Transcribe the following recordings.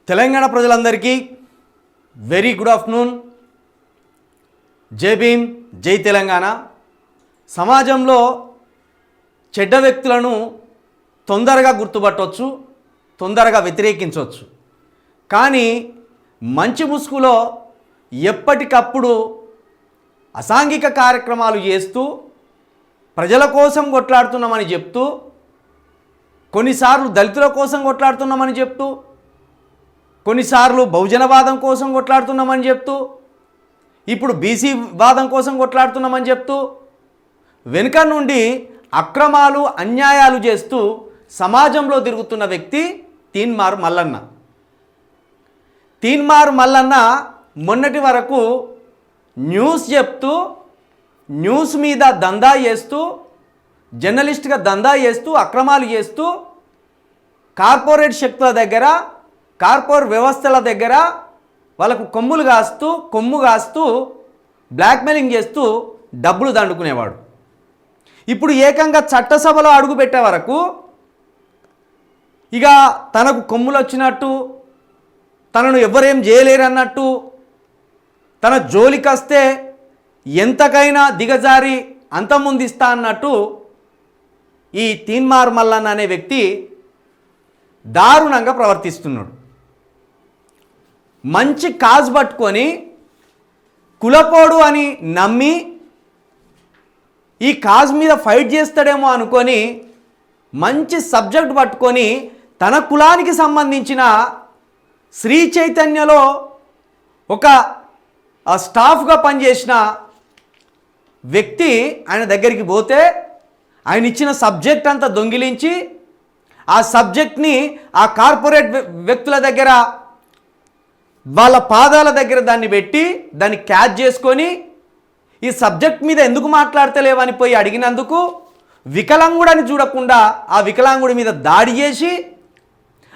తెలంగాణ ప్రజలందరికీ very good afternoon. జై భీమ్, జై తెలంగాణ. సమాజంలో చెడ్డ వ్యక్తులను తొందరగా గుర్తుపట్టవచ్చు, తొందరగా వ్యతిరేకించవచ్చు. కానీ మంచి ముసుగులో ఎప్పటికప్పుడు అసాంఘిక కార్యక్రమాలు చేస్తూ ప్రజల కోసం కొట్లాడుతున్నామని చెప్తూ, కొన్నిసార్లు దళితుల కోసం కొట్లాడుతున్నామని చెప్తూ, కొన్నిసార్లు బహుజనవాదం కోసం కొట్లాడుతున్నామని చెప్తూ, ఇప్పుడు బీసీ వాదం కోసం కొట్లాడుతున్నామని చెప్తూ, వెనుక నుండి అక్రమాలు అన్యాయాలు చేస్తూ సమాజంలో తిరుగుతున్న వ్యక్తి తీన్మార్ మల్లన్న. తీన్మార్ మల్లన్న మొన్నటి వరకు న్యూస్ చెప్తూ, న్యూస్ మీద దందా చేస్తూ, జర్నలిస్ట్గా దందా చేస్తూ, అక్రమాలు చేస్తూ, కార్పొరేట్ శక్తుల దగ్గర, కార్పొరేట్ వ్యవస్థల దగ్గర వాళ్ళకు కొమ్ము కాస్తూ బ్లాక్మెయిలింగ్ చేస్తూ డబ్బులు దండుకునేవాడు. ఇప్పుడు ఏకంగా చట్టసభలో అడుగుపెట్టే వరకు ఇక తనకు కొమ్ములు వచ్చినట్టు, తనను ఎవరేం చేయలేరన్నట్టు, తన జోలికి వస్తే ఎంతకైనా దిగజారి అంతమొందిస్తా అన్నట్టు ఈ తీన్మార్ మల్లన్న అనే వ్యక్తి దారుణంగా ప్రవర్తిస్తున్నాడు. మంచి కాజ్ పట్టుకొని కులపోడు అని నమ్మి ఈ కాజ్ మీద ఫైట్ చేస్తాడేమో అనుకొని మంచి సబ్జెక్ట్ పట్టుకొని తన కులానికి సంబంధించిన శ్రీ చైతన్యలో ఒక స్టాఫ్గా పనిచేసిన వ్యక్తి ఆయన దగ్గరికి పోతే ఆయన ఇచ్చిన సబ్జెక్ట్ అంతా దొంగిలించి ఆ సబ్జెక్ట్ని ఆ కార్పొరేట్ వ్యక్తుల దగ్గర వాళ్ళ పాదాల దగ్గర దాన్ని పెట్టి దాన్ని క్యాచ్ చేసుకొని ఈ సబ్జెక్ట్ మీద ఎందుకు మాట్లాడతలేవని పోయి అడిగినందుకు వికలాంగుడని చూడకుండా ఆ వికలాంగుడి మీద దాడి చేసి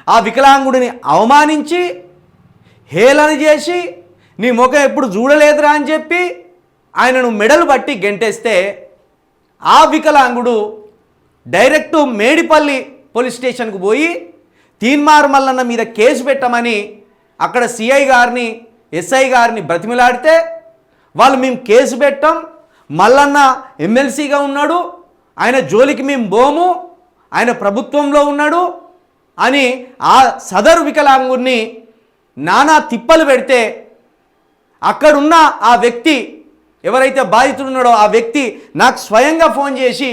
ఆ వికలాంగుడిని అవమానించి హేళన చేసి నీ ముఖం ఎప్పుడు చూడలేదురా అని చెప్పి ఆయనను మెడలు పట్టి గెంటేస్తే ఆ వికలాంగుడు డైరెక్ట్ మేడిపల్లి పోలీస్ స్టేషన్కు పోయి తీన్మార్ మల్లన్న మీద కేసు పెట్టమని అక్కడ సిఐ గారిని ఎస్ఐ గారిని బ్రతిమిలాడితే వాళ్ళు మేము కేసు పెట్టాం, మల్లన్న ఎమ్మెల్సీగా ఉన్నాడు, ఆయన జోలికి మేము బోము, ఆయన ప్రభుత్వంలో ఉన్నాడు అని ఆ సదరు వికలాంగుడిని నానా తిప్పలు పెడితే అక్కడున్న ఆ వ్యక్తి ఎవరైతే బాధితుడున్నాడో ఆ వ్యక్తి నాకు స్వయంగా ఫోన్ చేసి,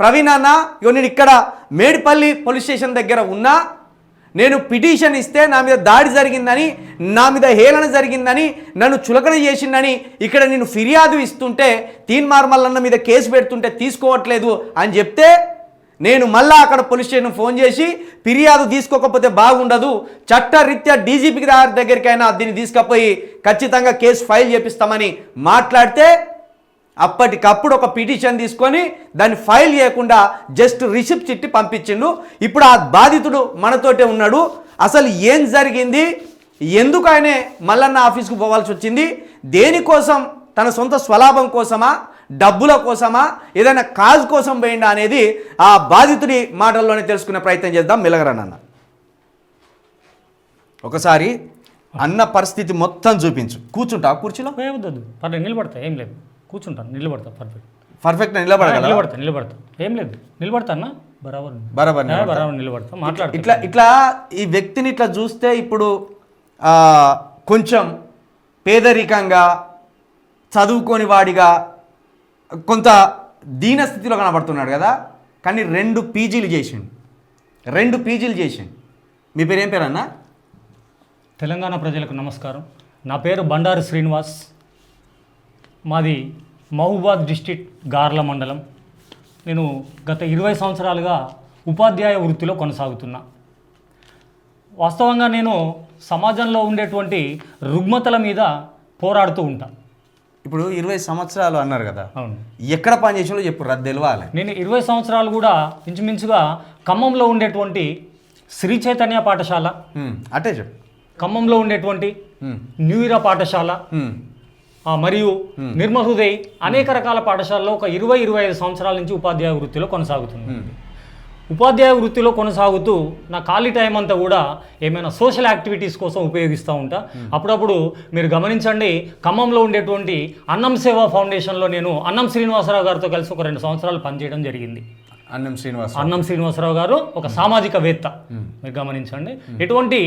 ప్రవీణ్ అన్న నేను ఇక్కడ మేడిపల్లి పోలీస్ స్టేషన్ దగ్గర ఉన్నా, నేను పిటిషన్ ఇస్తే నా మీద దాడి జరిగిందని, నా మీద హేళన జరిగిందని, నన్ను చులకన చేసిందని ఇక్కడ నేను ఫిర్యాదు ఇస్తుంటే తీన్మార్ మల్లన్న మీద కేసు పెడుతుంటే తీసుకోవట్లేదు అని చెప్తే నేను మళ్ళా అక్కడ పోలీస్ స్టేషన్ ఫోన్ చేసి ఫిర్యాదు తీసుకోకపోతే బాగుండదు, చట్టరీత్యా డీజీపీ గారి దగ్గరికైనా దీన్ని తీసుకుపోయి ఖచ్చితంగా కేసు ఫైల్ చేపిస్తామని మాట్లాడితే అప్పటికప్పుడు ఒక పిటిషన్ తీసుకొని దాన్ని ఫైల్ చేయకుండా జస్ట్ రిసిప్ట్ చిట్టి పంపించిండు. ఇప్పుడు ఆ బాధితుడు మనతోటే ఉన్నాడు. అసలు ఏం జరిగింది, ఎందుకు ఆయనే మల్లన్న ఆఫీస్కు పోవాల్సి వచ్చింది, దేనికోసం, తన సొంత స్వలాభం కోసమా, డబ్బుల కోసమా, ఏదైనా కాజ్ కోసం పోయిందా అనేది ఆ బాధితుడి మాటల్లోనే తెలుసుకునే ప్రయత్నం చేద్దాం. మెలగరనన్న ఒకసారి అన్న పరిస్థితి మొత్తం చూపించు. కూర్చుంటా కుర్చీలో? ఏమవుతుంది, పర్లేదు నిలబడతా, ఏం లేదు, కూర్చుంటాను, నిలబడతా, పర్ఫెక్ట్గా నిలబడతా, ఏం లేదు, నిలబడతా అన్న, బరాబర్ నిలబడతా, మాట్లాడతా. ఇట్లా ఈ వ్యక్తిని ఇట్లా చూస్తే ఇప్పుడు కొంచెం పేదరికంగా, చదువుకోని వాడిగా, కొంత దీనస్థితిలో కనబడుతున్నాడు కదా. కానీ 2 పీజీలు చేసిండు. మీ పేరు ఏం పేరు అన్న? తెలంగాణ ప్రజలకు నమస్కారం. నా పేరు బండారు శ్రీనివాస్. మాది మహబూబాద్ డిస్ట్రిక్ట్ గార్ల మండలం. నేను గత 20 సంవత్సరాలుగా ఉపాధ్యాయ వృత్తిలో కొనసాగుతున్నా. వాస్తవంగా నేను సమాజంలో ఉండేటువంటి రుగ్మతల మీద పోరాడుతూ ఉంటాను. ఇప్పుడు 20 సంవత్సరాలు అన్నారు కదా, అవును, ఎక్కడ పనిచేసినో చెప్పు, రద్దు తెలవాలి. నేను 20 సంవత్సరాలు కూడా ఇంచుమించుగా ఖమ్మంలో ఉండేటువంటి శ్రీ చైతన్య పాఠశాల, అటే చెప్పు, ఖమ్మంలో ఉండేటువంటి న్యూ ఇరా పాఠశాల మరియు నిర్మల్ హృదయ్ అనేక రకాల పాఠశాలలో ఒక 20-25 సంవత్సరాల నుంచి ఉపాధ్యాయ వృత్తిలో కొనసాగుతుంది. ఉపాధ్యాయ వృత్తిలో కొనసాగుతూ నా ఖాళీ టైం అంతా కూడా ఏమైనా సోషల్ యాక్టివిటీస్ కోసం ఉపయోగిస్తూ ఉంటా. అప్పుడప్పుడు మీరు గమనించండి, ఖమ్మంలో ఉండేటువంటి అన్నం సేవా ఫౌండేషన్లో నేను అన్నం శ్రీనివాసరావు గారితో కలిసి ఒక 2 సంవత్సరాలు పనిచేయడం జరిగింది. అన్నం శ్రీనివాసరావు గారు ఒక సామాజికవేత్త. మీరు గమనించండి, ఎటువంటి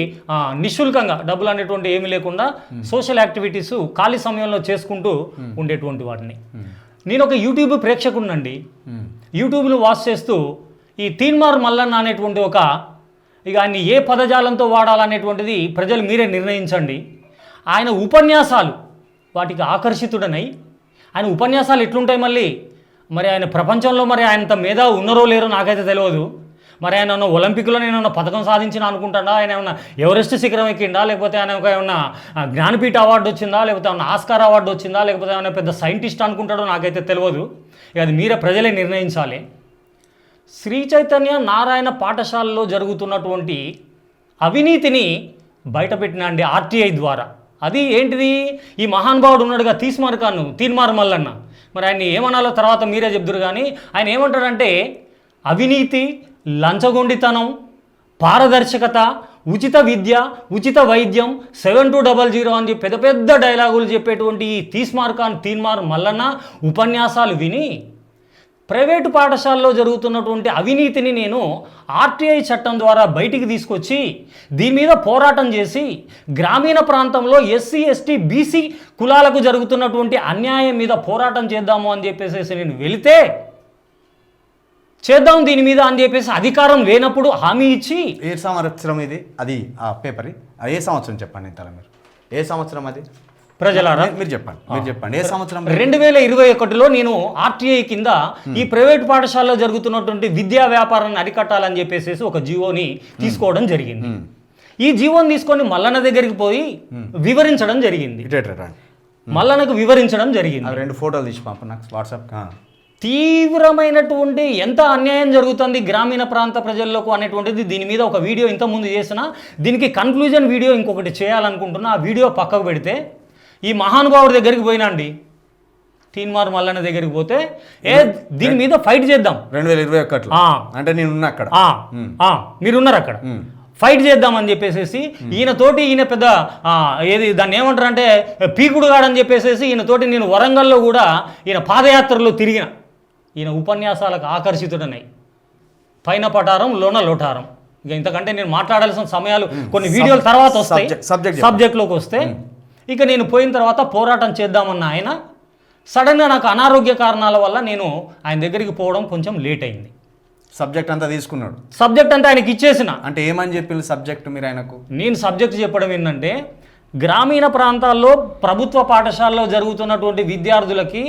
నిశుల్కంగా డబ్బులు అనేటువంటి ఏమీ లేకుండా సోషల్ యాక్టివిటీస్ ఖాళీ సమయంలో చేసుకుంటూ ఉండేటువంటి వాటిని. నేను ఒక యూట్యూబ్ ప్రేక్షకుడినండి. యూట్యూబ్ను వాచ్ చేస్తూ ఈ తీన్మార్ మల్లన్న అనేటువంటి ఇక ఆయన్ని ఏ పదజాలంతో వాడాలనేటువంటిది ప్రజలు మీరే నిర్ణయించండి. ఆయన ఉపన్యాసాలు వాటికి ఆకర్షితుడనై, ఆయన ఉపన్యాసాలు ఎట్లుంటాయి మరి ఆయన ప్రపంచంలో ఆయనంత మేధావి ఉన్నారో లేరో నాకైతే తెలియదు. మరి ఆయన ఏమన్నా ఒలింపిక్లో నేను పథకం సాధించిన అనుకుంటాడా, ఆయన ఏమన్నా ఎవరెస్ట్ శిఖరం ఎక్కిండా, లేకపోతే ఆయన ఏమన్నా జ్ఞానపీఠ అవార్డు వచ్చిందా, లేకపోతే ఏమన్నా ఆస్కార్ అవార్డు వచ్చిందా, లేకపోతే ఏమైనా పెద్ద సైంటిస్ట్ అనుకుంటాడో నాకైతే తెలియదు. ఇక అది మీరే ప్రజలే నిర్ణయించాలి. శ్రీ చైతన్య నారాయణ పాఠశాలలో జరుగుతున్నటువంటి అవినీతిని బయటపెట్టిన అండి ఆర్టీఐ ద్వారా. అది ఏంటిది, ఈ మహానుభావుడు ఉన్నాడుగా తీన్మార్ మల్లన్న, మరి ఆయన ఏమనాలో తర్వాత మీరే చెప్తురు. కానీ ఆయన ఏమంటాడంటే అవినీతి, లంచగొండితనం, పారదర్శకత, ఉచిత విద్య, ఉచిత వైద్యం, 7200 అని చెప్పి పెద్ద పెద్ద డైలాగులు చెప్పేటువంటి ఈ తీన్మార్ మల్లన్న ఉపన్యాసాలు విని ప్రైవేటు పాఠశాలలో జరుగుతున్నటువంటి అవినీతిని నేను ఆర్టీఐ చట్టం ద్వారా బయటికి తీసుకొచ్చి దీని మీద పోరాటం చేసి గ్రామీణ ప్రాంతంలో ఎస్సీ ఎస్టీ బీసీ కులాలకు జరుగుతున్నటువంటి అన్యాయం మీద పోరాటం చేద్దాము అని చెప్పేసి నేను వెళితే చేద్దాం దీని మీద అని చెప్పేసి అధికారం లేనప్పుడు హామీ ఇచ్చి. ఏ సంవత్సరం ఇది? అది ఆ పేపర్ ఏ సంవత్సరం చెప్పండి ఇంతలో మీరు, ఏ సంవత్సరం అది ప్రజలారా మీరు చెప్పండి ఏ సంవత్సరం? 2021లో నేను ఆర్టీఐ కింద ఈ ప్రైవేట్ పాఠశాలలో జరుగుతున్నటువంటి విద్యా వ్యాపారాన్ని అరికట్టాలని చెప్పేసి ఒక జీవోని తీసుకోవడం జరిగింది. ఈ జీవోని తీసుకొని మల్లన్న దగ్గరికి పోయి వివరించడం జరిగింది. మల్లన్నకు వివరించడం జరిగింది. 2 ఫోటోలు తీసి పంపు నాకు వాట్సాప్. తీవ్రమైనటువంటి ఎంత అన్యాయం జరుగుతుంది గ్రామీణ ప్రాంత ప్రజలకు అనేటువంటిది దీని మీద ఒక వీడియో ఇంతకుముందు చేసిన, దీనికి కన్క్లూజన్ వీడియో ఇంకొకటి చేయాలనుకుంటున్నా. ఆ వీడియో పక్కకు పెడితే ఈ మహానుభావుడి దగ్గరికి పోయినండి, తీన్మార్ మల్లన్న దగ్గరికి పోతే దీని మీద ఫైట్ చేద్దాం 2021 అంటే నేనున్నా అక్కడ, మీరున్నారు అక్కడ, ఫైట్ చేద్దామని చెప్పేసి ఈయన పెద్ద దాన్ని ఏమంటారు అంటే పీకుడుగాడని చెప్పేసి ఈయనతోటి నేను వరంగల్లో కూడా ఈయన పాదయాత్రలో తిరిగిన. ఈయన ఉపన్యాసాలకు ఆకర్షితుడనై పైన పటారం లోన లోటారం. ఇక ఇంతకంటే నేను మాట్లాడాల్సిన సమయాలు కొన్ని వీడియోల తర్వాత వస్తాయి. సబ్జెక్ట్లోకి వస్తే ఇక నేను పోయిన తర్వాత పోరాటం చేద్దామన్న ఆయన సడన్గా నాకు అనారోగ్య కారణాల వల్ల నేను ఆయన దగ్గరికి పోవడం కొంచెం లేట్ అయింది. సబ్జెక్ట్ అంతా తీసుకున్నాడు. సబ్జెక్ట్ అంతా ఆయనకి ఇచ్చేసిన. అంటే ఏమని చెప్పింది సబ్జెక్ట్ మీరు ఆయనకు? నేను సబ్జెక్ట్ చెప్పడం ఏంటంటే గ్రామీణ ప్రాంతాల్లో ప్రభుత్వ పాఠశాలలో జరుగుతున్నటువంటి విద్యార్థులకి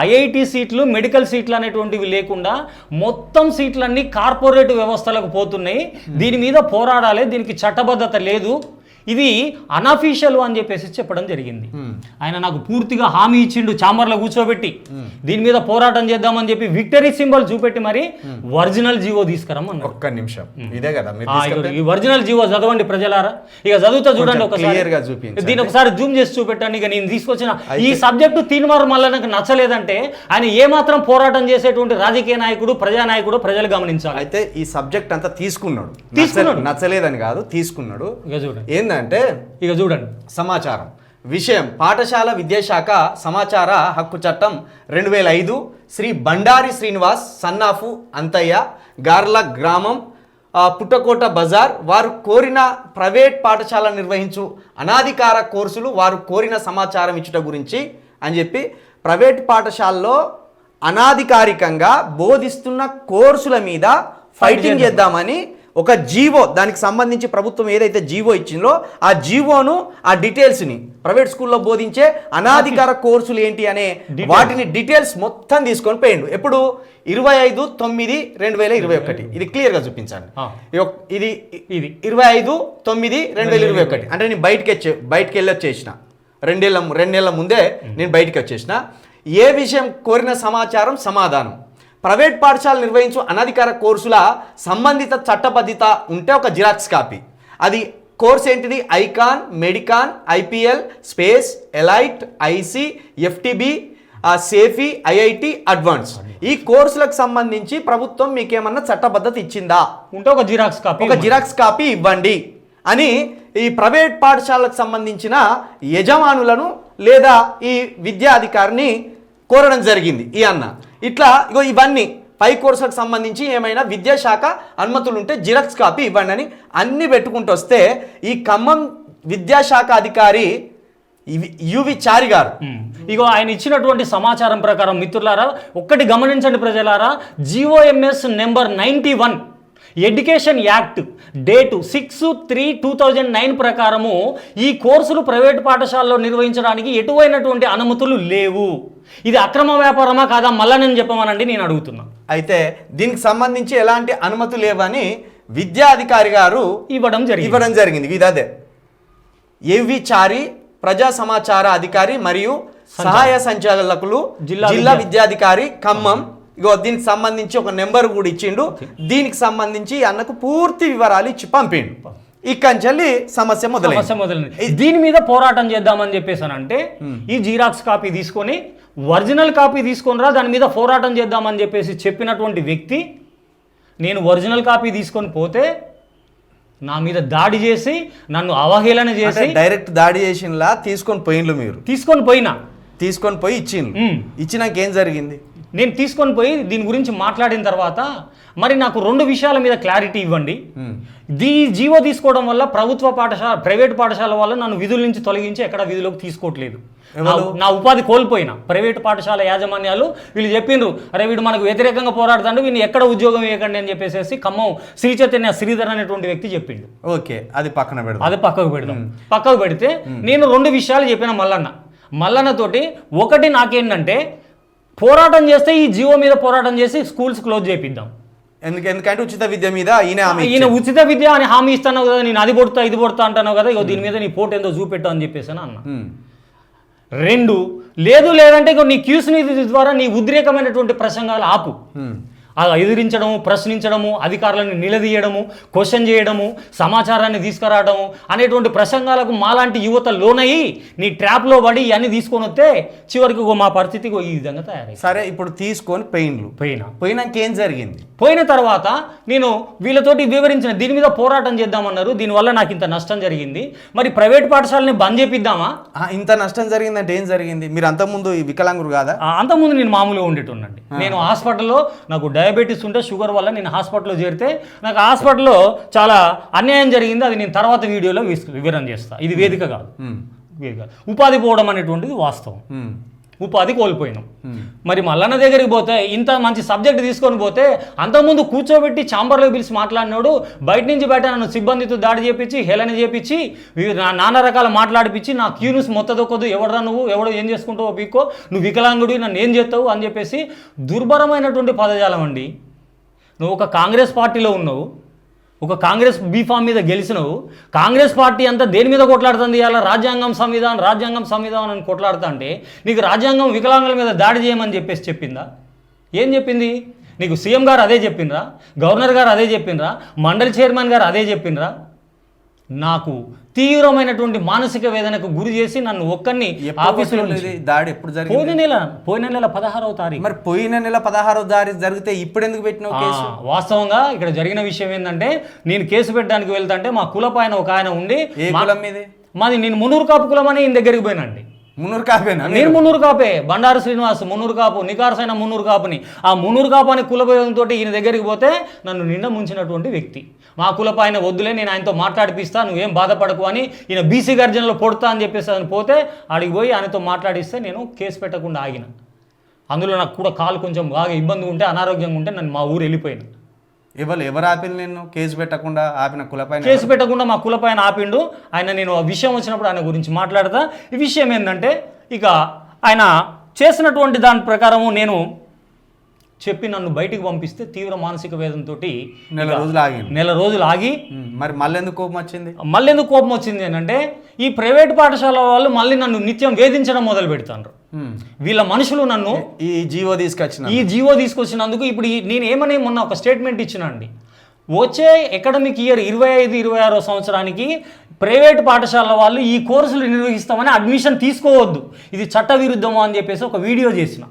ఐఐటి సీట్లు, మెడికల్ సీట్లు అనేటువంటివి లేకుండా మొత్తం సీట్లన్నీ కార్పొరేట్ వ్యవస్థలకు పోతున్నాయి. దీని మీద పోరాడాలి, దీనికి చట్టబద్ధత లేదు, ఇది అనఫీషియల్ అని చెప్పేసి చెప్పడం జరిగింది. ఆయన నాకు పూర్తిగా హామీ ఇచ్చిండు, చాంబర్లో కూర్చోబెట్టి దీని మీద పోరాటం చేద్దామని చెప్పి విక్టరీ సింబల్ చూపెట్టి మరి ఒరిజినల్ జీవో తీసుకురమ్మన్నారు. ఒక్క నిమిషం, ఇదే కదా ఈ ఒరిజినల్ జీవో చదవండి ప్రజలారా. ఇక చదువుతా చూడండి ఒకసారి, దీని ఒకసారి జూమ్ చేసి చూపెట్టండి. ఇక నేను తీసుకొచ్చిన ఈ సబ్జెక్టు తీన్మార్ మల్లన్నకు నచ్చలేదంటే ఆయన ఏమాత్రం పోరాటం చేసేటువంటి రాజకీయ నాయకుడు, ప్రజానాయకుడు ప్రజలు గమనించాలి. అయితే ఈ సబ్జెక్ట్ అంతా తీసుకున్నాడు, నచ్చలేదని కాదు, తీసుకున్నాడు. ఇక చూడండి ఏంటంటే, ఇక చూడండి సమాచారం విషయం పాఠశాల విద్యాశాఖ సమాచార హక్కు చట్టం 2005 శ్రీ బండారి శ్రీనివాస్ సన్నాఫు అంతయ్య గార్ల గ్రామం పుట్టకోట బజార్ వారు కోరిన ప్రైవేట్ పాఠశాల నిర్వహించు అనాధికార కోర్సులు వారు కోరిన సమాచారం ఇచ్చుట గురించి అని చెప్పి ప్రైవేట్ పాఠశాలలో అనాధికారికంగా బోధిస్తున్న కోర్సుల మీద ఫైటింగ్ చేద్దామని ఒక జీవో, దానికి సంబంధించి ప్రభుత్వం ఏదైతే జీవో ఇచ్చిందో ఆ జీవోను, ఆ డీటెయిల్స్ని ప్రైవేట్ స్కూల్లో బోధించే అనాధికార కోర్సులు ఏంటి అనే వాటిని డీటెయిల్స్ మొత్తం తీసుకొని పోయిండు. ఎప్పుడు 25/9/2021. ఇది క్లియర్గా చూపించండి. ఇది 25/9/2021 అంటే నేను బయటికి వెళ్ళి వచ్చేసిన, రెండేళ్ల ముందే నేను బయటికి వచ్చేసిన. ఏ విషయం కోరిన సమాచారం సమాధానం ప్రైవేట్ పాఠశాలలు నిర్వహించు అనధికార కోర్సుల సంబంధిత చట్టబద్ధత ఉంటే ఒక జిరాక్స్ కాపీ. అది కోర్స్ ఏంటిది? Icon, Medicon, IPL, Space, Elite, IC, FTB, సేఫీ, ఐఐటి అడ్వాన్స్ ఈ కోర్సులకు సంబంధించి ప్రభుత్వం మీకేమన్నా చట్టబద్ధత ఇచ్చిందా ఉంటే ఒక జిరాక్స్ కాపీ ఇవ్వండి అని ఈ ప్రైవేట్ పాఠశాలకు సంబంధించిన యజమానులను లేదా ఈ విద్యాధికారిని కోరడం జరిగింది ఈ అన్న. ఇట్లా ఇవన్నీ పై కోర్సులకు సంబంధించి ఏమైనా విద్యాశాఖ అనుమతులు ఉంటే జిరాక్స్ కాపీ ఇవ్వండి అని అన్ని పెట్టుకుంటూ వస్తే ఈ ఖమ్మం విద్యాశాఖ అధికారి యువి చారి గారు ఇగో ఆయన ఇచ్చినటువంటి సమాచారం ప్రకారం మిత్రులారా ఒక్కటి గమనించండి ప్రజలారా, GOMS number 91 education act date 6/3/2009 ప్రకారము ఈ కోర్సులు ప్రైవేటు పాఠశాలలో నిర్వహించడానికి ఎటువైనటువంటి అనుమతులు లేవు. ఇది అక్రమ వ్యాపారమా కాదా మళ్ళా నేను చెప్పమనండి నేను అడుగుతున్నా. అయితే దీనికి సంబంధించి ఎలాంటి అనుమతులు లేవని విద్యాధికారి గారు ఇవ్వడం జరిగింది. ఇదే ఏవి చారి ప్రజా సమాచార అధికారి మరియు సహాయ సంచాలకులు జిల్లా విద్యాధికారి ఖమ్మం. దీనికి సంబంధించి ఒక నెంబర్ కూడా ఇచ్చిండు. దీనికి సంబంధించి అన్నకు పూర్తి వివరాలు ఇచ్చి పంపిండు. ఇక్కడి సమస్య మొదలైంది. దీని మీద పోరాటం చేద్దామని చెప్పేసానంటే ఈ జిరాక్స్ కాపీ తీసుకొని ఒరిజినల్ కాపీ తీసుకొని రా, దాని మీద పోరాటం చేద్దామని చెప్పేసి చెప్పినటువంటి వ్యక్తి నేను ఒరిజినల్ కాపీ తీసుకొని పోతే నా మీద దాడి చేసి నన్ను అవహేళన చేసి డైరెక్ట్ దాడి చేసినలా తీసుకొని పోయిండ్లు. మీరు తీసుకొని పోయి ఇచ్చినాక ఏం జరిగింది? నేను తీసుకొని పోయి దీని గురించి మాట్లాడిన తర్వాత మరి నాకు 2 విషయాల మీద క్లారిటీ ఇవ్వండి. జీవో తీసుకోవడం వల్ల ప్రైవేట్ పాఠశాల వల్ల నన్ను విధుల నుంచి తొలగించి ఎక్కడ విధులకు తీసుకోవట్లేదు. నా ఉపాధి కోల్పోయినా ప్రైవేటు పాఠశాల యాజమాన్యాలు వీళ్ళు చెప్పిండ్రు, అరే వీడు మనకు వ్యతిరేకంగా పోరాడుతాడు, వీళ్ళు ఎక్కడ ఉద్యోగం ఇవ్వకండి అని చెప్పేసి ఖమ్మం శ్రీ చైతన్య శ్రీధర్ అనేటువంటి వ్యక్తి చెప్పిండు. ఓకే, అది పక్కకు పెడదాం. పక్కకు పెడితే నేను 2 విషయాలు చెప్పిన మల్లన్న తోటి. ఒకటి నాకేంటంటే పోరాటం చేస్తే ఈ జీవో మీద పోరాటం చేసి స్కూల్స్ క్లోజ్ చేపిద్దాం. ఎందుకంటే ఉచిత విద్య మీద ఈయన ఉచిత విద్య అని హామీ ఇస్తాను కదా, నేను అది పొడతా ఇది పొడతా అంటాను కదా, ఇగో దీని మీద నీ పోటు ఏందో చూపెట్టావు అని చెప్పేసాను అన్న. 2 లేదంటే నీ క్యూస్ నిధి ద్వారా నీ ఉద్రేకమైనటువంటి ప్రసంగాలు ఆపు. ఎదిరించడము, ప్రశ్నించడము, అధికారులను నిలదీయడము, క్వశ్చన్ చేయడము, సమాచారాన్ని తీసుకురావడము అనేటువంటి ప్రసంగాలకు మాలాంటి యువత లోనయ్యి నీ ట్రాప్లో పడి ఇవన్నీ తీసుకొని వస్తే చివరికి మా పరిస్థితి ఈ విధంగా తయారైంది. సరే, ఇప్పుడు తీసుకొని పోయినాక ఏం జరిగింది? పోయిన తర్వాత నేను వీళ్ళతోటి వివరించిన దీని మీద పోరాటం చేద్దామన్నారు. దీనివల్ల నాకు ఇంత నష్టం జరిగింది, మరి ప్రైవేట్ పాఠశాలని బంద్ చేపిద్దామా? ఇంత నష్టం జరిగిందంటే ఏం జరిగింది? మీరు అంతకుముందు వికలాంగురు కాదా? అంతకుముందు నేను మామూలుగా ఉండేటోనండి. నేను హాస్పిటల్లో నాకు డయాబెటీస్ ఉంటే షుగర్ వల్ల నేను హాస్పిటల్లో చేరితే నాకు హాస్పిటల్లో చాలా అన్యాయం జరిగింది. అది నేను తర్వాత వీడియోలో వివరణ చేస్తా. ఇది వేదిక కాదు. ఉపాధి పోవడం అనేటువంటిది వాస్తవం. ఉపాధి కోల్పోయినాం. మరి మల్లన్న దగ్గరికి పోతే ఇంత మంచి సబ్జెక్ట్ తీసుకొని పోతే అంతకుముందు కూర్చోబెట్టి ఛాంబర్లో పిలిచి మాట్లాడినాడు, బయట నుంచి బయట నన్ను సిబ్బందితో దాడి చేపించి హేళన చేపించి నానా రకాల మాట్లాడిపించి నా క్యూన్యూస్ మొత్తదొక్కదు, ఎవడరా నువ్వు, ఎవడో ఏం చేసుకుంటావో పీక్కో, నువ్వు వికలాంగుడి, నన్ను ఏం చేస్తావు అని చెప్పేసి దుర్భరమైనటువంటి పదజాలం అండి. నువ్వు ఒక కాంగ్రెస్ పార్టీలో ఉన్నావు, ఒక కాంగ్రెస్ బీఫామ్ మీద గెలిచినవు. కాంగ్రెస్ పార్టీ అంతా దేని మీద కొట్లాడుతుంది? ఇలా రాజ్యాంగం సంవిధానం అని కొట్లాడుతా అంటే నీకు రాజ్యాంగం వికలాంగుల మీద దాడి చేయమని చెప్పేసి చెప్పిందా? ఏం చెప్పింది నీకు? సీఎం గారు అదే చెప్పిండ్రా? గవర్నర్ గారు అదే చెప్పిండ్రా? మండలి చైర్మన్ గారు అదే చెప్పిండ్రా? నాకు తీవ్రమైనటువంటి మానసిక వేదనకు గురి చేసి నన్ను ఒక్కరిని ఆఫీసులో దాడి ఎప్పుడు జరిగింది? పోయిన నెల 16వ తారీఖు. మరి పోయిన నెల 16వ తారీఖు జరిగితే ఇప్పుడు ఎందుకు పెట్టినావు కేసు? వాస్తవంగా ఇక్కడ జరిగిన విషయం ఏంటంటే నేను కేసు పెట్టడానికి వెళ్తాంటే మా కులపాయన ఒక ఆయన ఉండి, మాది నేను మున్నూరు కాపు కులం అని ఈయన దగ్గరికి పోయినండి. నేను మున్నూరు కాపే, బండారు శ్రీనివాస్ మున్నూరు కాపు, నికార్సైన మున్నూరు కాపుని. ఆ మున్నూరు కాపు అనే కులభేదంతో ఈయన దగ్గరికి పోతే నన్ను నిండా ముంచినటువంటి వ్యక్తి. మా కులపాయన వద్దులే, నేను ఆయనతో మాట్లాడిపిస్తా, నువ్వేం బాధపడకు అని ఈయన బీసీ గర్జనలో పొడతా అని చెప్పేసి అని పోతే ఆడికి పోయి ఆయనతో మాట్లాడిస్తే నేను కేసు పెట్టకుండా ఆగిన. అందులో నాకు కూడా కాలు కొంచెం బాగా ఇబ్బంది ఉంటే, అనారోగ్యంగా ఉంటే నన్ను మా ఊరు వెళ్ళిపోయిన. ఎవరు ఆపింది నేను? కేసు పెట్టకుండా ఆపిన కులపైన? కేసు పెట్టకుండా మా కులపైన ఆపిండు ఆయన. నేను ఆ విషయం వచ్చినప్పుడు ఆయన గురించి మాట్లాడతా. ఈ విషయం ఏంటంటే ఇక ఆయన చేసినటువంటి దాని ప్రకారము నేను చెప్పి నన్ను బయటికి పంపిస్తే తీవ్ర మానసిక వేదనతో నెల రోజులు ఆగి మరి మళ్ళీ ఎందుకు కోపం వచ్చింది ఏంటంటే ఈ ప్రైవేట్ పాఠశాల వాళ్ళు మళ్ళీ నన్ను నిత్యం వేధించడం మొదలు పెడతారు. వీళ్ళ మనుషులు నన్ను ఈ జీవో తీసుకొచ్చినందుకు ఇప్పుడు నేను ఏమని మొన్న ఒక స్టేట్మెంట్ ఇచ్చిన అండి, వచ్చే అకాడమిక్ ఇయర్ 25-26 సంవత్సరానికి ప్రైవేట్ పాఠశాలల వాళ్ళు ఈ కోర్సులు నిర్వహిస్తామని అడ్మిషన్ తీసుకోవద్దు, ఇది చట్ట విరుద్ధము అని చెప్పేసి ఒక వీడియో చేసిన.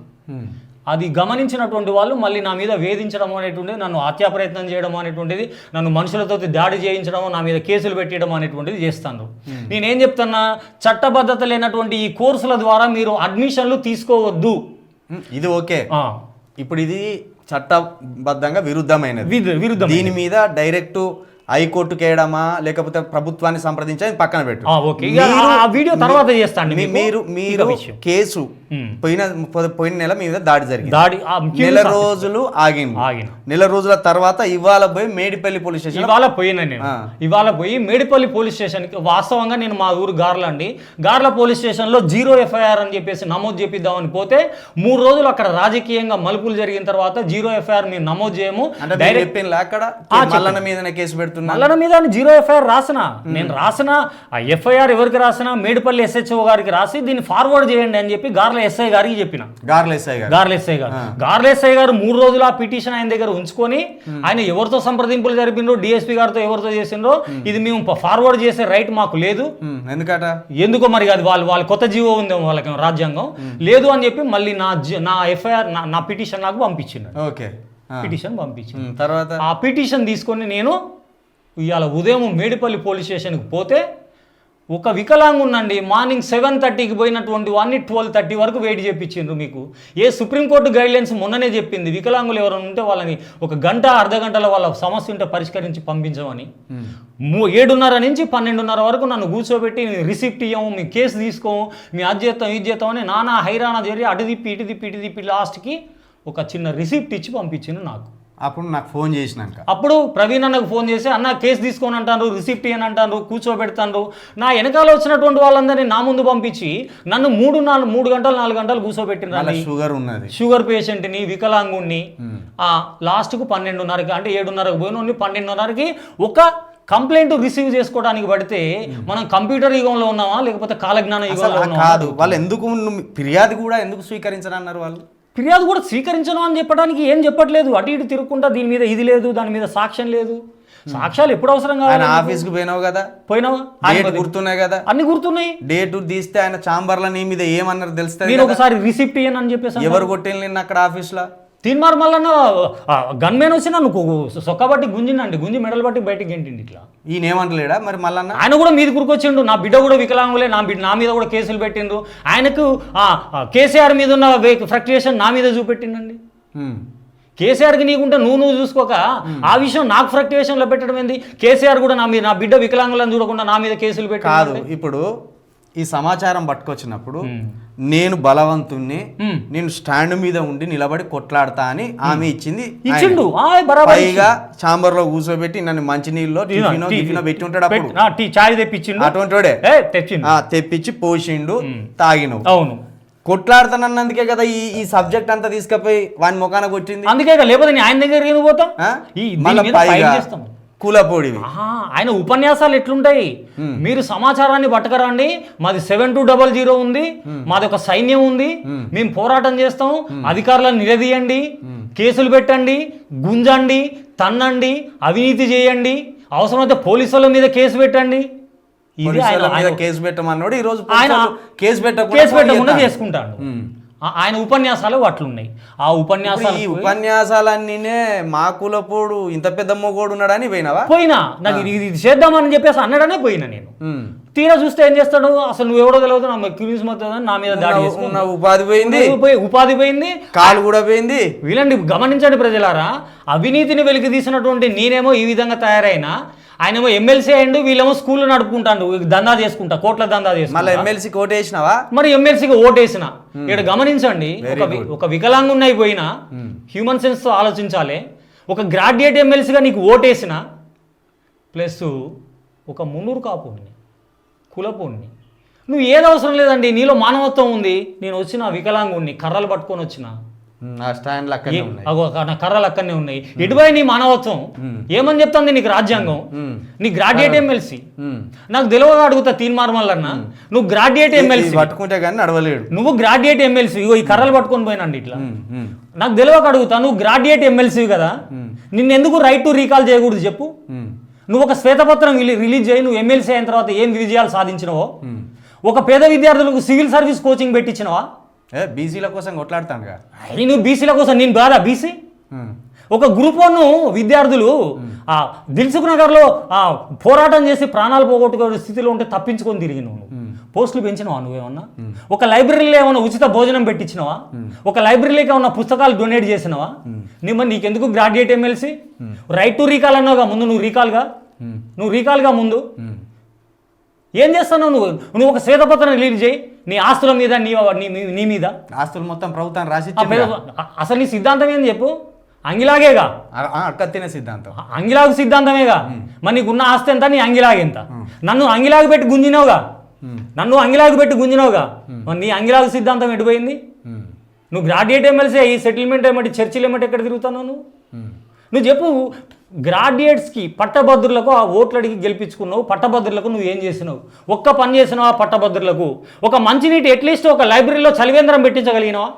అది గమనించినటువంటి వాళ్ళు మళ్ళీ నా మీద వేధించడం అనేటువంటిది, నన్ను హత్యా ప్రయత్నం చేయడం అనేటువంటిది, నన్ను మనుషులతో దాడి చేయించడం, నా మీద కేసులు పెట్టడం అనేటువంటిది చేస్తాను. నేనేం చెప్తున్నా, చట్టబద్ధత లేనటువంటి ఈ కోర్సుల ద్వారా మీరు అడ్మిషన్లు తీసుకోవద్దు. ఇది ఓకే. ఇప్పుడు ఇది చట్టబద్ధంగా విరుద్ధమైనది. దీని మీద డైరెక్ట్ హైకోర్టుకి వేయడమా లేకపోతే ప్రభుత్వాన్ని సంప్రదించి పక్కన పెట్టు. వీడియో తర్వాత చేస్తాను. మీరు కేసు పోయిన నెల మీద దాడి జరిగింది, నెల రోజులు ఆగింది. నెల రోజుల తర్వాత ఇవాళ పోయి మేడిపల్లి పోలీస్ స్టేషన్ ఇవాళ పోయి మేడిపల్లి పోలీస్ స్టేషన్ వాస్తవంగా నేను మా ఊరు గార్ల పోలీస్ స్టేషన్ లో 0 FIR అని చెప్పేసి నమోదు చేపిద్దామని పోతే 3 రోజులు అక్కడ రాజకీయంగా మలుపులు జరిగిన తర్వాత 0 FIR మేము నమోదు చేయము, అక్కడ మల్లన్న మీదనే కేసు పెడుతున్నా. మల్లన్న మీద 0 FIR రాసిన, నేను రాసిన FIR ఎవరికి రాసిన, మేడిపల్లి SHO గారికి రాసి దీన్ని ఫార్వర్డ్ చేయండి అని చెప్పి గార్ల ఎస్ఐ గారికి చెప్పిన. గార్ల ఎస్ఐ గారు 3 రోజులు ఆ పిటిషన్ ఆయన దగ్గర ఉంచుకొని ఆయన ఎవరితో సంప్రదింపులు జరిపిండ్రో, DSP గారితో ఎవరితో చేసిండ్రో, ఇది మేము ఫార్వర్డ్ చేసే రైట్ మాకు లేదు, ఎందుకో మరి అది వాళ్ళ కొత్త జీవో ఉంది వాళ్ళకి రాజ్యాంగం లేదు అని చెప్పి మళ్ళీ నా FIR నా పిటిషన్ నాకు పంపించింది. పిటిషన్ పంపించింది. తర్వాత ఆ పిటిషన్ తీసుకొని నేను ఇవాళ ఉదయం మేడిపల్లి పోలీస్ స్టేషన్కి పోతే ఒక వికలాంగుండండి మార్నింగ్ 7:30కి పోయినటువంటి వాడిని 12:30 వరకు వెయిట్ చేయించిండ్రు. మీకు సుప్రీంకోర్టు గైడ్లైన్స్ మొన్ననే చెప్పింది, వికలాంగులు ఎవరైనా ఉంటే వాళ్ళని 1 గంట అర్ధ గంటలో వాళ్ళ సమస్య ఉంటే పరిష్కరించి పంపించమని. 7:30 నుంచి 12:30 వరకు నన్ను కూర్చోబెట్టి రిసిప్ట్ ఇవ్వము, మీ కేసు తీసుకోము, మీ అది చేస్తాం అని నానా హైరాణ చేరి అటు తిప్పి లాస్ట్కి ఒక చిన్న రిసిప్ట్ ఇచ్చి పంపించిండు నాకు. అప్పుడు నాకు ఫోన్ చేసినాక అప్పుడు ప్రవీణ్ అన్నకు ఫోన్ చేసి, అన్న కేసు తీసుకొని అంటారు, రిసిప్ట్ ఇవ్వని అంటారు, కూర్చోబెడతాను. నా వెనకాల వచ్చినటువంటి వాళ్ళందరినీ నా ముందు పంపించి నన్ను 3 గంటలు 4 గంటలు కూర్చోబెట్టిన. షుగర్ పేషెంట్ని, వికలాంగుణ్ణి. లాస్ట్కు 12:30కి అంటే 7:30కి పోయిన 12:30కి ఒక కంప్లైంట్ రిసీవ్ చేసుకోవడానికి పడితే మనం కంప్యూటర్ యుగంలో ఉన్నామా లేకపోతే కాలజ్ఞాన యుగంలో ఉన్నామా? కాదు, వాళ్ళు ఎందుకు ఫిర్యాదు కూడా ఎందుకు స్వీకరించరన్నారు? వాళ్ళు ఫిర్యాదు కూడా స్వీకరించను అని చెప్పడానికి ఏం చెప్పట్లేదు, అటు ఇటు తిరుగుకుంటా దీని మీద ఇది లేదు, దాని మీద సాక్ష్యం లేదు. సాక్ష్యాలు ఎప్పుడు అవసరం కావాలి? ఆఫీస్కి పోయినావు కదా, గుర్తున్నాయి కదా, అన్ని గుర్తున్నాయి. డేట్ తీస్తే ఆయన చాంబర్లో నీ మీద ఏమన్నారు తెలుస్తుంది. నేను ఒకసారి రిసిప్ట్ ఇయ్యను అని చెప్పేసి ఎవరు కొట్టిన నిన్న అక్కడ ఆఫీస్లో తీన్మార్ మళ్ళీ గన్మెన్ వచ్చి నన్ను సొక్కబట్టి గుంజి మెడల్ బట్టి బయటకి గెంటిండి. ఇట్లా ఈయన ఏమంటలేడా మరి? మళ్ళీ ఆయన కూడా మీది కురికొచ్చిండు, నా బిడ్డ కూడా వికలాంగులే, నా మీద కూడా కేసులు పెట్టిండ్రు. ఆయనకు కేసీఆర్ మీద ఉన్న ఫ్రక్చుయేషన్ నా మీద చూపెట్టిండండి. కేసీఆర్కి నీకుంటే నువ్వు చూసుకోక ఆ విషయం నాకు ఫ్రక్చుయేషన్లో పెట్టడం ఏంది? కేసీఆర్ కూడా నా బిడ్డ వికలాంగులను చూడకుండా నా మీద కేసులు పెట్టి కాదు. ఇప్పుడు ఈ సమాచారం పట్టుకొచ్చినప్పుడు నేను బలవంతుణ్ణి, నేను స్టాండ్ మీద ఉండి నిలబడి కొట్లాడతా అని ఆమె ఇచ్చిండు. పైగా చాంబర్ లో కూర్చోబెట్టి నన్ను మంచినీళ్ళు పెట్టి ఉంటాడు, చాయ్ తెప్పించిండు, అటువంటివాడే తెప్పించి పోసిండు, తాగిను. అవును, కొట్లాడుతానన్నందుకే కదా ఈ సబ్జెక్ట్ అంతా తీసుకుపోయి వాని ముఖాన కొట్టింది. అందుకే లేకపోతే నేను ఆయన దగ్గర పోతాం. కూలపోడివి ఆయన ఉపన్యాసాలు ఎట్లుంటాయి? మీరు సమాచారాన్ని పట్టుకరండి, మాది 7200 ఉంది, మాది ఒక సైన్యం ఉంది, మేము పోరాటం చేస్తాం, అధికారులను నిలదీయండి, కేసులు పెట్టండి, గుంజండి, తన్నండి, అవినీతి చేయండి, అవసరమైతే పోలీసుల మీద కేసు పెట్టండి. ఇది ఆయన కేసు పెట్టమన్నాడు. ఈ రోజు ఆయన కేసు పెట్టకుండా చేసుకుంటాడు. ఆయన ఉపన్యాసాలు అట్లున్నాయి. ఆ ఉపన్యాసాలన్నీ మా కులపోడు ఇంత పెద్ద మొగోడు ఉన్నాడని పోయినా నాకు ఇది చేద్దామని చెప్పేసి అన్నాడనే పోయినా. నేను తీరా చూస్తే ఏం చేస్తాడు, అసలు నువ్వు ఎవడో తెలియదు, నా మీద దాడి చేసుకున్నా, ఉపాధి పోయింది, కాలు కూడా పోయింది. వీళ్ళండి గమనించండి ప్రజలారా, అవినీతిని వెలికి తీసినటువంటి నేనేమో ఈ విధంగా తయారైనా, ఆయనేమో ఎమ్మెల్సీ అయ్యిండు, వీళ్ళేమో స్కూల్లో నడుపుకుంటాడు, దందా చేసుకుంటా, కోట్ల దందా చేసుకుంటా. ఎమ్మెల్సీకి ఓటేసినావా? మరి ఎమ్మెల్సీకి ఓటేసిన. ఇక్కడ గమనించండి, ఒక వికలాంగున్న అయిపోయినా హ్యూమన్ సెన్స్ తో ఆలోచించాలి. ఒక గ్రాడ్యుయేట్ ఎమ్మెల్సీగా నీకు ఓటేసిన ప్లస్ ఒక మున్నూరు కాపుని, కులపోని, నువ్వు ఏది అవసరం లేదండి, నీలో మానవత్వం ఉంది. నేను వచ్చిన వికలాంగుణ్ణి కర్రలు పట్టుకొని వచ్చిన, ఆ స్టాండ్లు అక్కడే ఉన్నాయి. అగో నా కర్రలు అక్కడనే ఉన్నాయి. ఎటువై నీ మానవత్వం ఏమని చెప్తుంది నీకు రాజ్యాంగం? నీ గ్రాడ్యుయేట్ ఎమ్మెల్సీ నాకు తెలియగా అడుగుతా తీన్మార్ మల్లన్న, నువ్వు గ్రాడ్యుయేట్ ఎమ్మెల్సీ పట్టుకుంటే కానీ నడవలేడు. నువ్వు గ్రాడ్యుయేట్ ఎమ్మెల్సీ, ఇగో ఈ కర్రలు పట్టుకొని పోయినండి ఇట్లా. నాకు తెలియక అడుగుతా, నువ్వు గ్రాడ్యుయేట్ ఎమ్మెల్సీ కదా, నిన్ను ఎందుకు రైట్ టు రీకాల్ చేయకూడదు చెప్పు? నువ్వు ఒక శ్వేతపత్రం రిలీజ్ చేయి, నువ్వు ఎమ్మెల్సీ అయిన తర్వాత ఏం విజయాలు సాధించినవో. ఒక పేద విద్యార్థులకు సివిల్ సర్వీస్ కోచింగ్ పెట్టించినవా? బీసీల కోసం కొట్లాడుతానుగా. నువ్వు బీసీల కోసం, నేను బాధ బీసీ. ఒక గ్రూప్ వన్ విద్యార్థులు దిల్సుఖ్ నగర్లో పోరాటం చేసి ప్రాణాలు పోగొట్టుకునే స్థితిలో ఉంటే తప్పించుకొని తిరిగి నువ్వు పోస్టులు పెంచినవా? నువ్వేమన్నా ఒక లైబ్రరీలో ఏమన్నా ఉచిత భోజనం పెట్టించినవా? ఒక లైబ్రరీలోకి ఏమన్నా పుస్తకాలు డొనేట్ చేసినవా? నీకెందుకు graduate MLC? Right to recall అన్నావుగా ముందు, నువ్వు రీకాల్గా ముందు ఏం చేస్తున్నావు నువ్వు? నువ్వు ఒక శ్వేతపత్రం రిలీజ్ చేయి, నీ ఆస్తుల మీద, నీ మీద ఆస్తులు మొత్తం ప్రభుత్వాన్ని రాసి. అసలు నీ సిద్ధాంతం ఏంది చెప్పు? అంగిలాగేగా, అక్కతిన సిద్ధాంతం, అంగిలాగు సిద్ధాంతమేగా. మరి నీకున్న ఆస్తి ఎంత, నీ అంగిలాగు ఎంత? నన్ను అంగిలాగు పెట్టి గుంజినావుగా, మరి నీ అంగిలాగు సిద్ధాంతం ఎటుపోయింది? నువ్వు గ్రాడ్యుయేట్ ఎమ్మెల్సీ ఈ సెటిల్మెంట్ ఏమిటి, చర్చిలు ఏమిటి, ఎక్కడ తిరుగుతావు నువ్వు చెప్పు. గ్రాడ్యుయేట్స్కి పట్టభద్రులకు ఆ ఓట్లు అడిగి గెలిపించుకున్నావు, పట్టభద్రులకు నువ్వు ఏం చేసినావు? ఒక్క పని చేసినావు ఆ పట్టభద్రులకు? ఒక మంచినీటి అట్లీస్ట్ ఒక లైబ్రరీలో చలివేంద్రం పెట్టించగలిగినావా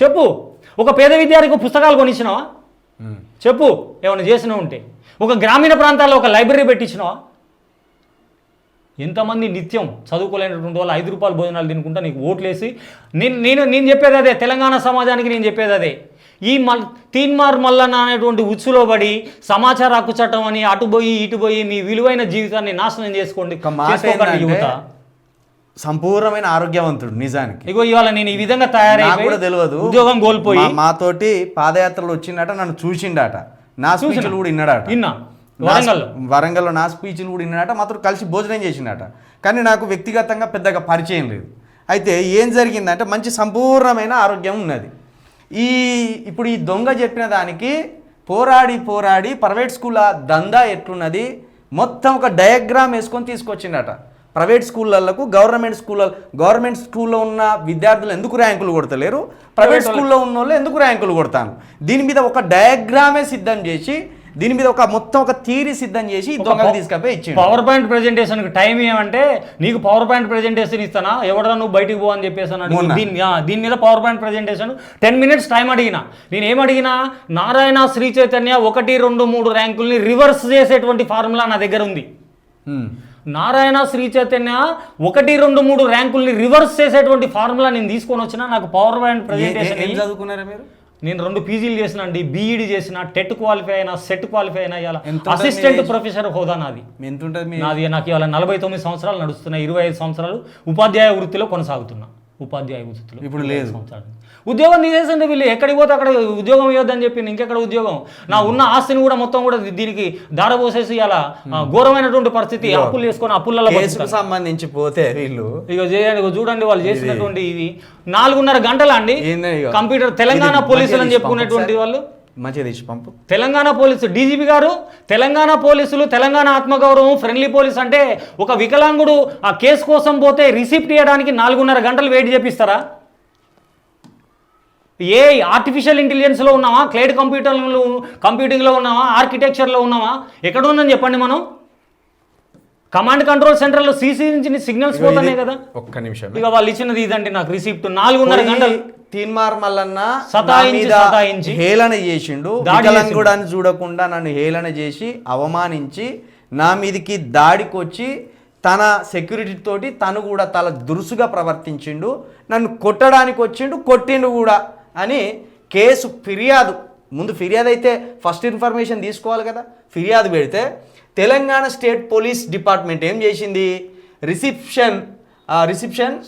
చెప్పు? ఒక పేద విద్యార్థికి పుస్తకాలు కొనిచ్చినావా చెప్పు? ఏమైనా చేసినావు ఉంటే ఒక గ్రామీణ ప్రాంతాల్లో ఒక లైబ్రరీ పెట్టించినావా? ఎంతమంది నిత్యం చదువుకోలేనటువంటి వాళ్ళు 5 రూపాయల భోజనాలు తినుకుంటా నీకు ఓట్లేసి, నేను చెప్పేది అదే, తెలంగాణ సమాజానికి నేను చెప్పేది అదే. ఈ తీన్మార్ మల్లన్న అనేటువంటి ఉచ్చులో పడి సమాచార హక్కు చట్టం అని అటుపోయి ఇటుపోయి మీ విలువైన జీవితాన్ని నాశనం చేసుకోండి యువత. సంపూర్ణమైన ఆరోగ్యవంతుడు నిజానికి. ఇగో ఇవాళ నేను ఈ విధంగా తయారై కూడా తెలియదు, ఉద్యోగం కోల్పోయి మాతోటి పాదయాత్రలు వచ్చిందట, నన్ను చూసిండట, నా స్పీచ్లు కూడా విన్నాడట, వరంగల్లో నా స్పీచ్లు కూడా విన్నాడట, మాతో కలిసి భోజనం చేసిండట. కానీ నాకు వ్యక్తిగతంగా పెద్దగా పరిచయం లేదు. అయితే ఏం జరిగిందంటే మంచి సంపూర్ణమైన ఆరోగ్యం ఉన్నది. ఇప్పుడు ఈ దొంగ చెప్పిన దానికి పోరాడి ప్రైవేట్ స్కూల్ దందా ఎట్లున్నది మొత్తం ఒక డయాగ్రామ్ వేసుకొని తీసుకొచ్చిండట. ప్రైవేట్ స్కూళ్ళకు గవర్నమెంట్ స్కూల్లో ఉన్న విద్యార్థులు ఎందుకు ర్యాంకులు కొడతలేరు, ప్రైవేట్ స్కూల్లో ఉన్న వాళ్ళు ఎందుకు ర్యాంకులు కొడతాను, దీని మీద ఒక డయాగ్రామే సిద్ధం చేసి, దీని మీద మొత్తం ఒక థియరీ సిద్ధం చేసి దొంగలు తీసుకపోయి ఇచ్చిండు. పవర్ పాయింట్ ప్రెజెంటేషన్కి టైం ఏమంటే, నీకు పవర్ పాయింట్ ప్రెజెంటేషన్ ఇస్తానా, ఎవడరా నువ్వు బయటికి పో అని చెప్పేసి దీని మీద power point presentation 10 minutes time అడిగినా. నేను ఏమడిగినా, నారాయణ శ్రీ చైతన్య 1, 2, 3 ర్యాంకుల్ని రివర్స్ చేసేటువంటి ఫార్ములా నా దగ్గర ఉంది. నారాయణ శ్రీ చైతన్య 1, 2, 3 ర్యాంకుల్ని రివర్స్ చేసేటువంటి ఫార్ములా నేను తీసుకొని వచ్చినా. నాకు పవర్ పాయింట్ ప్రెజెంటేషన్ ఏం చదువుకున్నారా మీరు? నేను 2 PGలు చేసిన అండి, బీఈడి చేసిన, టెట్ క్వాలిఫై అయినా, సెట్ క్వాలిఫై అయినా, ఇలా అసిస్టెంట్ ప్రొఫెసర్ హోదా నాది. నాకు ఇవాళ 49 సంవత్సరాలు నడుస్తున్నాయి, 25 సంవత్సరాలు ఉపాధ్యాయ వృత్తిలో కొనసాగుతున్నా. ఇప్పుడు లేదు ఉద్యోగం తీసేసండి వీళ్ళు, ఎక్కడికి పోతే అక్కడ ఉద్యోగం ఇవ్వద్దని చెప్పి ఇంకెక్కడ ఉద్యోగం. నా ఉన్న ఆస్తిని కూడా మొత్తం కూడా దీనికి దారపోసేసి అలా ఘోరమైనటువంటి పరిస్థితి, అప్పులు చేసుకొని అప్పులలో సంబంధించి పోతే వీళ్ళు ఇక చూడండి వాళ్ళు చేసినటువంటి ఇది 4.5 గంటల అండి కంప్యూటర్. తెలంగాణ పోలీసులు అని చెప్పుకునేటువంటి వాళ్ళు తెలంగాణ పోలీసు డీజీపీ గారు, తెలంగాణ పోలీసులు, తెలంగాణ ఆత్మగౌరవం, ఫ్రెండ్లీ పోలీస్ అంటే ఒక వికలాంగుడు ఆ కేసు కోసం పోతే రిసిప్ట్ ఇవ్వడానికి 4.5 గంటలు వెయిట్ చేపిస్తారా? ఏ ఆర్టిఫిషియల్ ఇంటెలిజెన్స్లో ఉన్నావా, క్లౌడ్ కంప్యూటింగ్లో ఉన్నావా, ఆర్కిటెక్చర్లో ఉన్నావా, ఎక్కడ ఉందని చెప్పండి. మనం కమాండ్ కంట్రోల్ సెంటర్లో సీసీ నుంచి సిగ్నల్స్ పోతున్నాయి కదా. ఒక్క నిమిషం, ఇక వాళ్ళు ఇచ్చినది ఇదండి నాకు రిసిప్ట్. 4.5 గంటలు తీన్మార్ మల్లన్న సతాయించి హేళన చేసిండు. వికలాంగుడాన్ని చూడకుండా నన్ను హేళన చేసి అవమానించి నా మీదికి దాడికొచ్చి తన సెక్యూరిటీ తోటి తను కూడా చాలా దురుసుగా ప్రవర్తించిండు, నన్ను కొట్టడానికి వచ్చిండు, కొట్టిండు కూడా అని కేసు ఫిర్యాదు అయితే ఫస్ట్ ఇన్ఫర్మేషన్ తీసుకోవాలి కదా. ఫిర్యాదు పెడితే తెలంగాణ స్టేట్ పోలీస్ డిపార్ట్మెంట్ ఏం చేసింది, రిసెప్షన్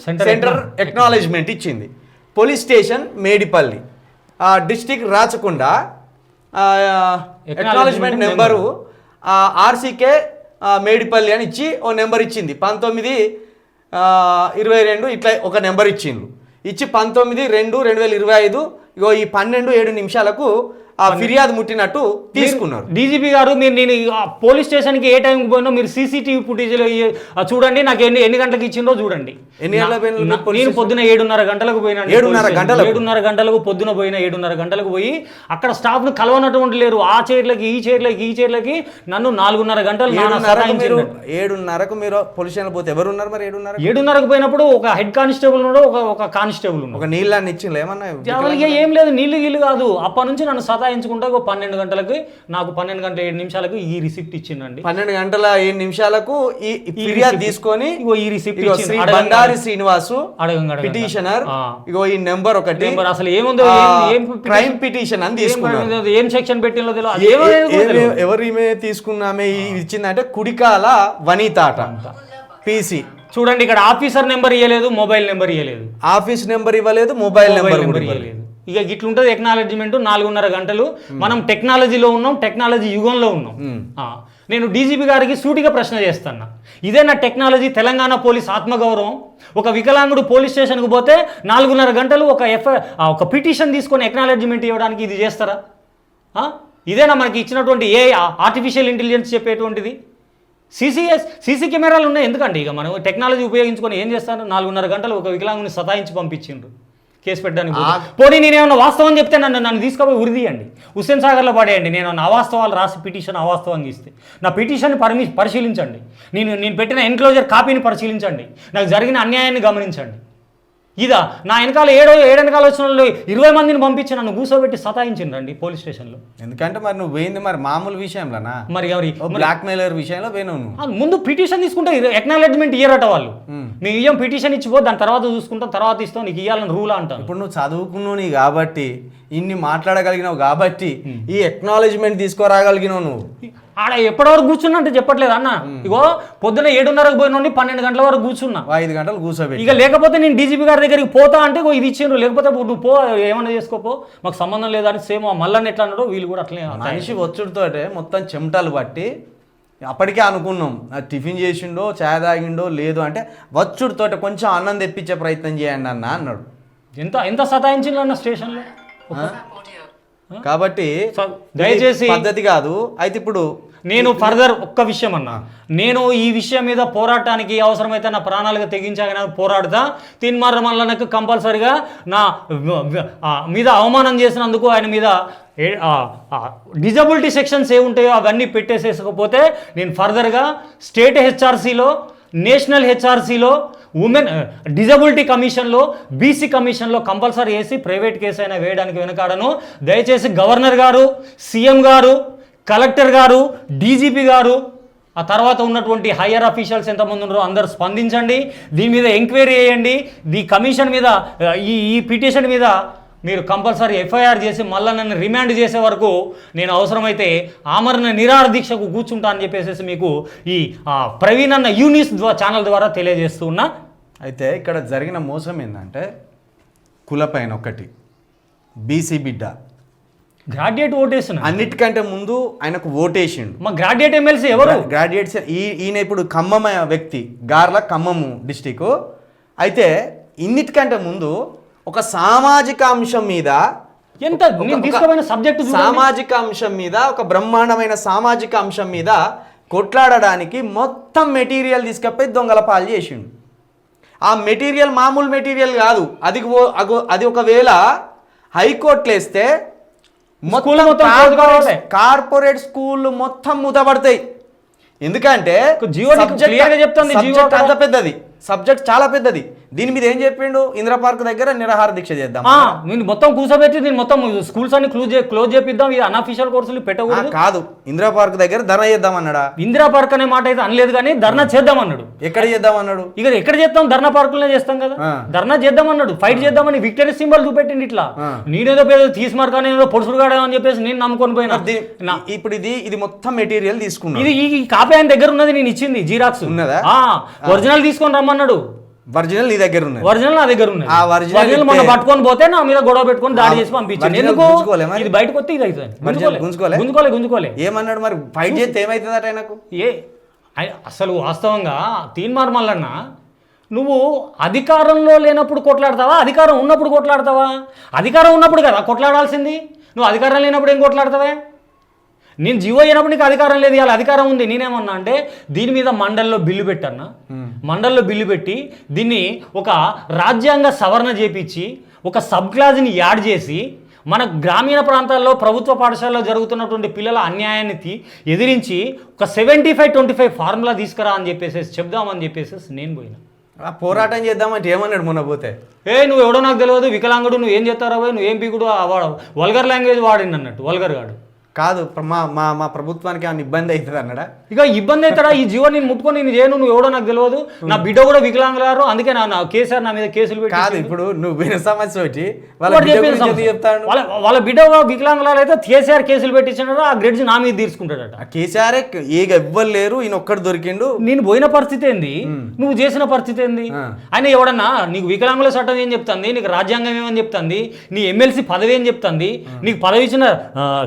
సెంటర్ ఎక్నాలెడ్జ్మెంట్ ఇచ్చింది. Police station Medipally, district Rachakonda, acknowledgement number RCK Medipally అని ఇచ్చి ఓ నెంబర్ ఇచ్చింది. 19/22 ఇట్లా ఒక నెంబర్ ఇచ్చిండ్రు. ఇచ్చి 19/2/2025 ఇగో ఈ 12:07 ఆ ఫిర్యాదు ముట్టినట్టు తీసుకున్నారు. డీజీపీ గారు మీరు నేను పోలీస్ స్టేషన్కి ఏ టైంకి పోయినా మీరు సీసీటీవీ ఫుటేజ్లో చూడండి, నాకు ఎన్ని గంటలకు ఇచ్చిందో చూడండి. నేను పొద్దున 7:30 గంటలకు పోయినా, 7:30 గంటలకు పొద్దున పోయినా, 7:30 గంటలకు పోయి అక్కడ స్టాఫ్ను కలవనటువంటి లేరు. ఆ చైర్లకి ఈ చైర్లకి నన్ను 4:30 గంటలు 7:30కు మీరు పోలీస్ స్టేషన్ పోతే ఎవరు ఉన్నారు మరి? 7:30కు పోయినప్పుడు ఒక హెడ్ కానిస్టేబుల్ ఉన్నాడు, ఒక కానిస్టేబుల్ ఉన్నాడు. ఒక నీళ్ళని ఇచ్చింది ఏమన్నా? ఏం లేదు, నీళ్ళు కాదు. అప్పటి నుంచి నన్ను సతాయించుకుంటా 12 గంటలకు, నాకు 12 గంటల 7 నిమిషాలకు ఈ రిసిప్ట్ ఇచ్చిందండి. 12 గంటల 7 నిమిషాలకు ఈ ఫిర్యాదు తీసుకొని ఈ రిసిప్ట్ శ్రీ బండారి శ్రీనివాసు పిటిషనర్, ఇగో ఈ నెంబర్ ఒకటి అసలు ఏముందో క్రైమ్ పిటిషన్ అని తీసుకున్నారు. ఏం సెక్షన్ పెట్టిందో తెలియదు. ఎవరు ఈమె తీసుకున్నామే ఇచ్చిందంటే కుడికాల వనితాట పీసీ. చూడండి, ఇక్కడ ఆఫీసర్ నెంబర్ ఇవ్వలేదు, మొబైల్ నెంబర్ ఇవ్వలేదు, ఆఫీస్ నెంబర్ ఇవ్వలేదు, మొబైల్ నెంబర్ ఇవ్వలేదు. ఇక ఇట్లుంటుంది ఎక్నాలెడ్జ్మెంట్. 4:30 గంటలు. మనం టెక్నాలజీలో ఉన్నాం, టెక్నాలజీ యుగంలో ఉన్నాం. నేను డీజీపీ గారికి సూటిగా ప్రశ్న చేస్తాను, ఇదే నా టెక్నాలజీ? తెలంగాణ పోలీస్ ఆత్మగౌరవం. ఒక వికలాంగుడు పోలీస్ స్టేషన్కి పోతే 4:30 గంటలు ఒక పిటిషన్ తీసుకొని ఎక్నాలెడ్జ్మెంట్ ఇవ్వడానికి ఇది చేస్తారా? ఇదేనా మనకి ఇచ్చినటువంటి ఏ ఆర్టిఫిషియల్ ఇంటెలిజెన్స్ చెప్పేటువంటిది? సీసీ కెమెరాలు ఉన్నాయి ఎందుకండి? ఇక మనం టెక్నాలజీ ఉపయోగించుకొని ఏం చేస్తాను? 4:30 గంటలు ఒక వికలాంగుని సతాయించి పంపించిండ్రు కేసు పెట్టడానికి. పోనీ నేనేమన్నా వాస్తవం చెప్తే నన్ను తీసుకుపోయి ఉరిదీయండి, హుస్సేన్ సాగర్లో పడేయండి. నేను అవాస్తవాలు రాసి పిటిషన్ అవాస్తవంగా ఇస్తే నా పిటిషన్ పరిశీలించండి. నేను పెట్టిన ఎన్క్లోజర్ కాపీని పరిశీలించండి. నాకు జరిగిన అన్యాయాన్ని గమనించండి. ఇదా నా వెనకాల ఏడెనకాల వచ్చిన వాళ్ళు 20 మందిని పంపించి నన్ను కూర్చోబెట్టి సతాయించిండ్రండి పోలీస్ స్టేషన్లో. ఎందుకంటే మరి నువ్వు పోయింది మరి మామూలు విషయంలోనా? మరి బ్లాక్ మెయిలర్ విషయంలో పోయినావు. ముందు పిటిషన్ తీసుకుంటే ఎక్నాలెడ్జ్మెంట్ ఇయ్యరట వాళ్ళు. మీకు ఇయ్యం పిటిషన్ ఇచ్చిపో, దాని తర్వాత చూసుకుంటాం, తర్వాత ఇస్తాం, నీకు ఇవ్వాలని రూల్ అంటాను. ఇప్పుడు నువ్వు చదువుకున్నావు కాబట్టి, ఇన్ని మాట్లాడగలిగినావు కాబట్టి ఈ ఎక్నాలెడ్జ్మెంట్ తీసుకురాగలిగినావు. నువ్వు ఆడ ఎప్పటివరకు కూర్చున్నా అంటే చెప్పట్లేదు అన్న. ఇగో పొద్దున 7:30కు పోయిన నుండి 12 గంటల వరకు కూర్చున్నా, 5 గంటలు కూర్చోబెట్టి. ఇక లేకపోతే నేను డీజీపీ గారి దగ్గరికి పోతా అంటే ఇది ఇచ్చిండ్రు, లేకపోతే నువ్వు పో ఏమన్నా చేసుకోపో, మాకు సంబంధం లేదని సేమ్ మళ్ళీ ఎట్లా అన్నాడో వీళ్ళు కూడా అట్లే. మనిషి వచ్చుడితోటే మొత్తం చెమటలు పట్టి అప్పటికే అనుకున్నాం టిఫిన్ చేసిండో చాయ్ తాగిండో లేదు అంటే వచ్చుడితోటే కొంచెం అన్నం తెప్పించే ప్రయత్నం చేయండి అన్న అన్నాడు. ఎంత సతాయించిండు అన్న స్టేషన్లో. కాబట్టి దయచేసి పద్ధతి కాదు. అయితే ఇప్పుడు నేను ఫర్దర్ ఒక్క విషయం అన్నా, నేను ఈ విషయం మీద పోరాటానికి అవసరమైతే నా ప్రాణాలుగా తెగించాక పోరాడతా. తీన్మార్ మల్లన్నకు కంపల్సరిగా నా మీద అవమానం చేసినందుకు ఆయన మీద డిజబిలిటీ సెక్షన్స్ ఏముంటాయో అవన్నీ పెట్టేసేసకపోతే నేను ఫర్దర్గా స్టేట్ హెచ్ఆర్సీలో, నేషనల్ హెచ్ఆర్సీలో, ఉమెన్ డిజబిలిటీ కమిషన్లో, బీసీ కమిషన్లో కంపల్సరీ వేసి ప్రైవేట్ కేసు అయినా వేయడానికి వెనకాడను. దయచేసి గవర్నర్ గారు, సీఎం గారు, కలెక్టర్ గారు, డీజీపీ గారు, ఆ తర్వాత ఉన్నటువంటి హయ్యర్ అఫీషియల్స్ ఎంతమంది ఉన్నారో అందరూ స్పందించండి. దీని మీద ఎంక్వైరీ చేయండి. ఈ కమిషన్ మీద ఈ పిటిషన్ మీద మీరు కంపల్సరీ ఎఫ్ఐఆర్ చేసి మళ్ళీ నన్ను రిమాండ్ చేసే వరకు నేను అవసరమైతే ఆమరణ నిరాహార దీక్షకు కూర్చుంటా అని చెప్పేసి మీకు ఈ ప్రవీణ్ అన్న యూనిస్ ఛానల్ ద్వారా తెలియజేస్తూ ఉన్నా. అయితే ఇక్కడ జరిగిన మోసం ఏంటంటే కులపైన ఒకటి బీసీ బిడ్డ గ్రాడ్యుయేట్ ఓటేసిన అన్నిటికంటే ముందు ఆయనకు ఓటేసిండు. మా గ్రాడ్యుయేట్ ఎమ్మెల్సీ ఎవరు? గ్రాడ్యుయేట్స్ ఈయన ఇప్పుడు ఖమ్మం వ్యక్తి, గార్ల ఖమ్మము డిస్టిక్. అయితే ఇన్నిటికంటే ముందు ఒక సామాజిక అంశం మీద సామాజిక అంశం మీద ఒక బ్రహ్మాండమైన సామాజిక అంశం మీద కొట్లాడడానికి మొత్తం మెటీరియల్ తీసుకపోయి దొంగల పాలు చేసిండు. ఆ మెటీరియల్ మామూలు మెటీరియల్ కాదు. అది ఒకవేళ హైకోర్టులో వేస్తే కార్పొరేట్ స్కూళ్ళు మొత్తం మూతపడతాయి. ఎందుకంటే అంత పెద్దది సబ్జెక్ట్, చాలా పెద్దది. దీని మీద ఏం చెప్పిండు? ఇందిరా పార్క్ దగ్గర నిరాహార దీక్ష చేద్దాం, నేను మొత్తం కూర్చోబెట్టి నేను మొత్తం స్కూల్స్ అన్ని క్లోజ్ చేపిద్దాం, ఇది అన్అఫీషియల్ కోర్సులు పెట్టకూడదు. కాదు, ఇందిరా పార్క్ దగ్గర ధర్నా చేద్దాం అన్నాడా? ఇందిరా పార్క్ అనే మాట అయితే అనలేదు, కానీ ధర్నా చేద్దాం అన్నాడు. ఎక్కడ చేద్దాం అన్నాడు? ఇక ఎక్కడ చేస్తాం? ధర్నా పార్కులనే చేస్తాం కదా. ధర్నా చేద్దాం అన్నాడు, ఫైట్ చేద్దామని విక్టరీ సింబల్ చూపెట్టింది. ఇట్లా నేనేదో పేరు తీసుమార్కానే పొడుసుడుగాడే అని చెప్పేసి నేను నమ్ముకొని పోయినా. ఇప్పుడు ఇది మొత్తం మెటీరియల్ తీసుకున్నా. ఇది కాపీ ఆయన దగ్గర ఉన్నది, నేను ఇచ్చింది జిరాక్స్ ఉన్నదా? ఒరిజినల్ తీసుకొని రమ్మన్నాడు. ఒరిజినల్ నీ దగ్గర ఉన్నది, ఒరిజినల్ నా దగ్గర ఉన్నది. ఆ ఒరిజినల్ మొన్న పట్టుకొని పోతే నా మీద గొడవ పెట్టుకొని దాడి చేసి పంపించాను. ఎందుకు ఇది బయటకు వస్తే ఇది అవుతుంది. గుంజుకోలే ఏమన్నాడు మరి? ఫైట్ చేస్తే ఏమవుతుందట ఆయనకు? అసలు వాస్తవంగా తీన్మార్ మల్లన్న, నువ్వు అధికారంలో లేనప్పుడు కొట్లాడతావా, అధికారం ఉన్నప్పుడు కొట్లాడతావా? అధికారం ఉన్నప్పుడు కదా కొట్లాడాల్సింది. నువ్వు అధికారం లేనప్పుడు ఏం కొట్లాడతావే? నేను జీవో అయినప్పుడు నీకు అధికారం లేదు, ఇవాళ అధికారం ఉంది. నేనేమన్నా అంటే దీని మీద మండలిలో బిల్లు పెట్టన్నా, మండలిలో బిల్లు పెట్టి దీన్ని ఒక రాజ్యాంగ సవరణ చేపించి ఒక సబ్ క్లాజ్ని యాడ్ చేసి మన గ్రామీణ ప్రాంతాల్లో ప్రభుత్వ పాఠశాలలో జరుగుతున్నటువంటి పిల్లల అన్యాయాన్ని ఎదిరించి ఒక 75-25 ఫార్ములా తీసుకురా అని చెప్పేసి చెప్దామని చెప్పేసి నేను పోయినా. పోరాటం చేద్దామంటే ఏమన్నాడు మొన్న పోతే? నువ్వు ఎవడో నాకు తెలియదు, వికలాంగుడు, నువ్వు ఏం చేస్తారా పోయి, నువ్వు ఏం పీకుడు, వాడు వల్గర్ లాంగ్వేజ్ వాడింది అన్నట్టు. వల్గర్ గాడు కాదు, మా ప్రభుత్వానికి ఏమైనా ఇబ్బంది అవుతుంది అన్నాడా? ఇక ఇబ్బంది అవుతాడా? ఈ జీవో నేను ముట్టుకొని నేను చేయను, నువ్వు ఎవడో నాకు తెలియదు, నా బిడ్డ కూడా వికలాంగులారు, అందుకే నా కేసీఆర్ నా మీద కేసులు పెట్టి. కాదు, ఇప్పుడు నువ్వు విన సమస్య వచ్చి చెప్తాను వాళ్ళ బిడ్డ వికలాంగులారు అయితే కేసీఆర్ కేసులు పెట్టించాడు, ఆ గ్రెడ్స్ నా మీద తీర్చుకుంటాడట. కేసీఆర్ ఏగ ఇవ్వలేరు, ఈయన ఒక్కడు దొరికిండు. నేను పోయిన పరిస్థితి ఏంది, నువ్వు చేసిన పరిస్థితి ఏంది? ఆయన ఎవడన్నా నీకు వికలాంగుల చట్టం ఏం చెప్తుంది, నీకు రాజ్యాంగం ఏమని చెప్తుంది, నీ ఎమ్మెల్సీ పదవి ఏం చెప్తుంది, నీకు పదవి ఇచ్చిన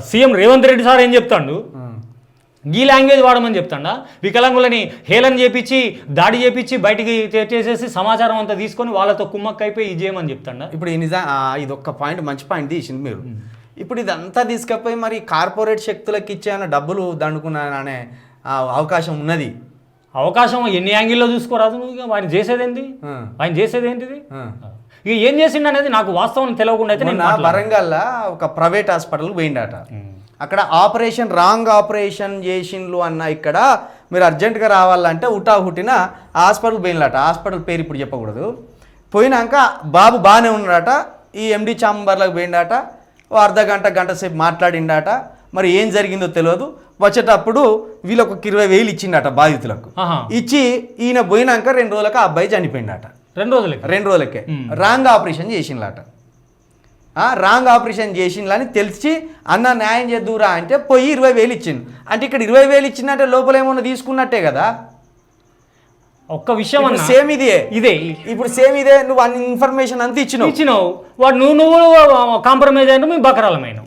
సీఎం రేవంత్ రెడ్డి సార్ ఏం చెప్తాడు? ఈ లాంగ్వేజ్ వాడమని చెప్తాడా? వికలాంగులని హేళన చేపించి దాడి చేపించి బయటికి చేసేసి సమాచారం అంతా తీసుకొని వాళ్ళతో కుమ్మక్క అయిపోయి ఇది చేయమని చెప్తాడా? ఇప్పుడు ఇది ఒక్క పాయింట్, మంచి పాయింట్ తీసింది మీరు. ఇప్పుడు ఇదంతా తీసుకపోయి మరి కార్పొరేట్ శక్తులకు ఇచ్చేయన్న డబ్బులు దండుకున్నాననే అవకాశం ఉన్నది. అవకాశం ఎన్ని యాంగిల్లో చూసుకోరాదు నువ్వు? ఇక ఆయన చేసేది ఏంటిది? ఇక ఏం చేసిండు అనేది నాకు వాస్తవం తెలియకుండా అయితే. వరంగల్లో ఒక ప్రైవేట్ హాస్పిటల్కి పోయిండట. అక్కడ రాంగ్ ఆపరేషన్ చేసిండ్లు అన్న. ఇక్కడ మీరు అర్జెంటుగా రావాలంటే హుటిన హాస్పిటల్ పోయినట. హాస్పిటల్ పేరు ఇప్పుడు చెప్పకూడదు. పోయినాక బాబు బాగానే ఉన్నాడట. ఈ ఎండి చాంబర్లకు పోయిండట. గంట సేపు మాట్లాడిండట. మరి ఏం జరిగిందో తెలియదు. వచ్చేటప్పుడు వీళ్ళకు 20,000 ఇచ్చిండట బాధితులకు. ఇచ్చి ఈయన పోయినాక 2 రోజులకు ఆ అబ్బాయి చనిపోయిండట. 2 రోజులకే రాంగ్ ఆపరేషన్ చేసిండ్లట. రాంగ్ ఆపరేషన్ చేసిండ్లని తెలిసి అన్న న్యాయం చేద్దురా అంటే పోయి 20,000 ఇచ్చిండు. అంటే ఇక్కడ 20,000 ఇచ్చిందంటే లోపల ఏమన్నా తీసుకున్నట్టే కదా. ఒక్క విషయం సేమ్ ఇదే ఇప్పుడు సేమ్ ఇదే. నువ్వు అన్ని ఇన్ఫర్మేషన్ అంతా ఇచ్చినావు. వాడు నువ్వు కాంప్రమైజ్ అయినా మేము బకరాలమైన.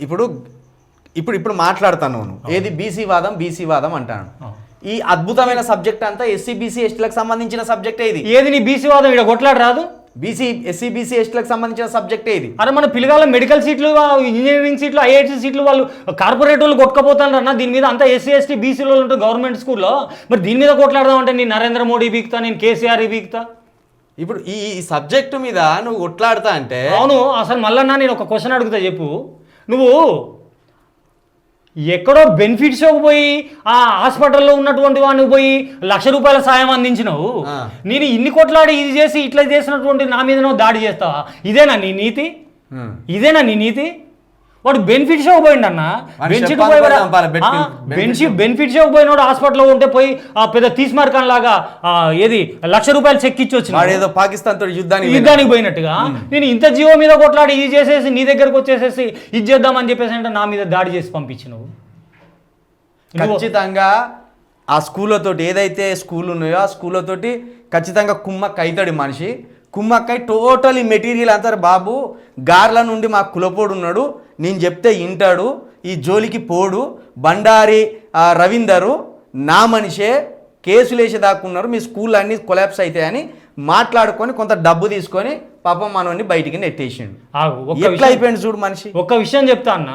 ఇప్పుడు మాట్లాడుతాను ఏది బీసీ వాదం అంటాను. ఈ అద్భుతమైన సబ్జెక్ట్ అంతా ఎస్సీ బీసీ ఎస్టీలకు సంబంధించిన సబ్జెక్టే ఇది. ఏది నీ బీసీ వాదం? ఇక్కడ కొట్లాడు రాదు. ఎస్సీ బీసీ ఎస్టీలకు సంబంధించిన సబ్జెక్టే ఇది. అరే మన పిల్లగాళ్ళ మెడికల్ సీట్లు, ఇంజనీరింగ్ సీట్లు, ఐఐటీ సీట్లు వాళ్ళు కార్పొరేట్ వాళ్ళు కొట్టుకపోతారు అన్న. దీని మీద అంతా ఎస్సీ ఎస్టీ బీసీలో ఉంటారు గవర్నమెంట్ స్కూల్లో. మరి దీని మీద కొట్లాడదాం అంటే నేను నరేంద్ర మోడీ బీక్తా, నేను కేసీఆర్ బీక్తా. ఇప్పుడు ఈ సబ్జెక్టు మీద నువ్వు కొట్లాడతా అంటే అవును. అసలు మళ్ళన్నా నేను ఒక క్వశ్చన్ అడుగుతా, చెప్పు. నువ్వు ఎక్కడో బెనిఫిట్ షోకి పోయి ఆ హాస్పిటల్లో ఉన్నటువంటి వాడిని పోయి ₹1,00,000 సాయం అందించినావు. నేను ఇన్ని కొట్లాడి ఇది చేసి ఇట్లా చేసినటువంటి నా మీద నువ్వు దాడి చేస్తావా? ఇదేనా నీ నీతి? వాడు బెనిఫిట్ షోకి పోయిండు అన్న. బెనిఫిట్ షోకి పోయినాడు. హాస్పిటల్లో ఉంటే పోయి ఆ పెద్ద తీస్మార్కాన్ లాగా ఏది ₹1,00,000 చెక్ ఇచ్చి వచ్చిన ఏదో పాకిస్తాన్ తో యుద్ధానికి పోయినట్టుగా నేను ఇంత జీవో మీద కొట్లాడి ఇది చేసేసి నీ దగ్గరకు వచ్చేసేసి ఇది చేద్దామని చెప్పేసి అంటే నా మీద దాడి చేసి పంపించినవు. ఖచ్చితంగా ఆ స్కూళ్ళతోటి ఏదైతే స్కూల్ ఉన్నాయో ఆ స్కూళ్ళతోటి ఖచ్చితంగా కుమ్మక్క అవుతాడు మనిషి. కుమ్మక్కై టోటల్ ఈ మెటీరియల్ అంటారు. బాబు గార్ల నుండి మా కులపోడు ఉన్నాడు, నేను చెప్తే వింటాడు, ఈ జోలికి పోడు, బండారి రవీందరు నా మనిషే, కేసులు వేసి దాక్కున్నారు, మీ స్కూల్ అన్నీ కొలాప్స్ అవుతాయని మాట్లాడుకొని కొంత డబ్బు తీసుకొని పాపం మనోని బయటికి నెట్టేసిండు. ఎట్లా అయిపోయింది చూడు మనిషి. ఒక్క విషయం చెప్తా అన్న,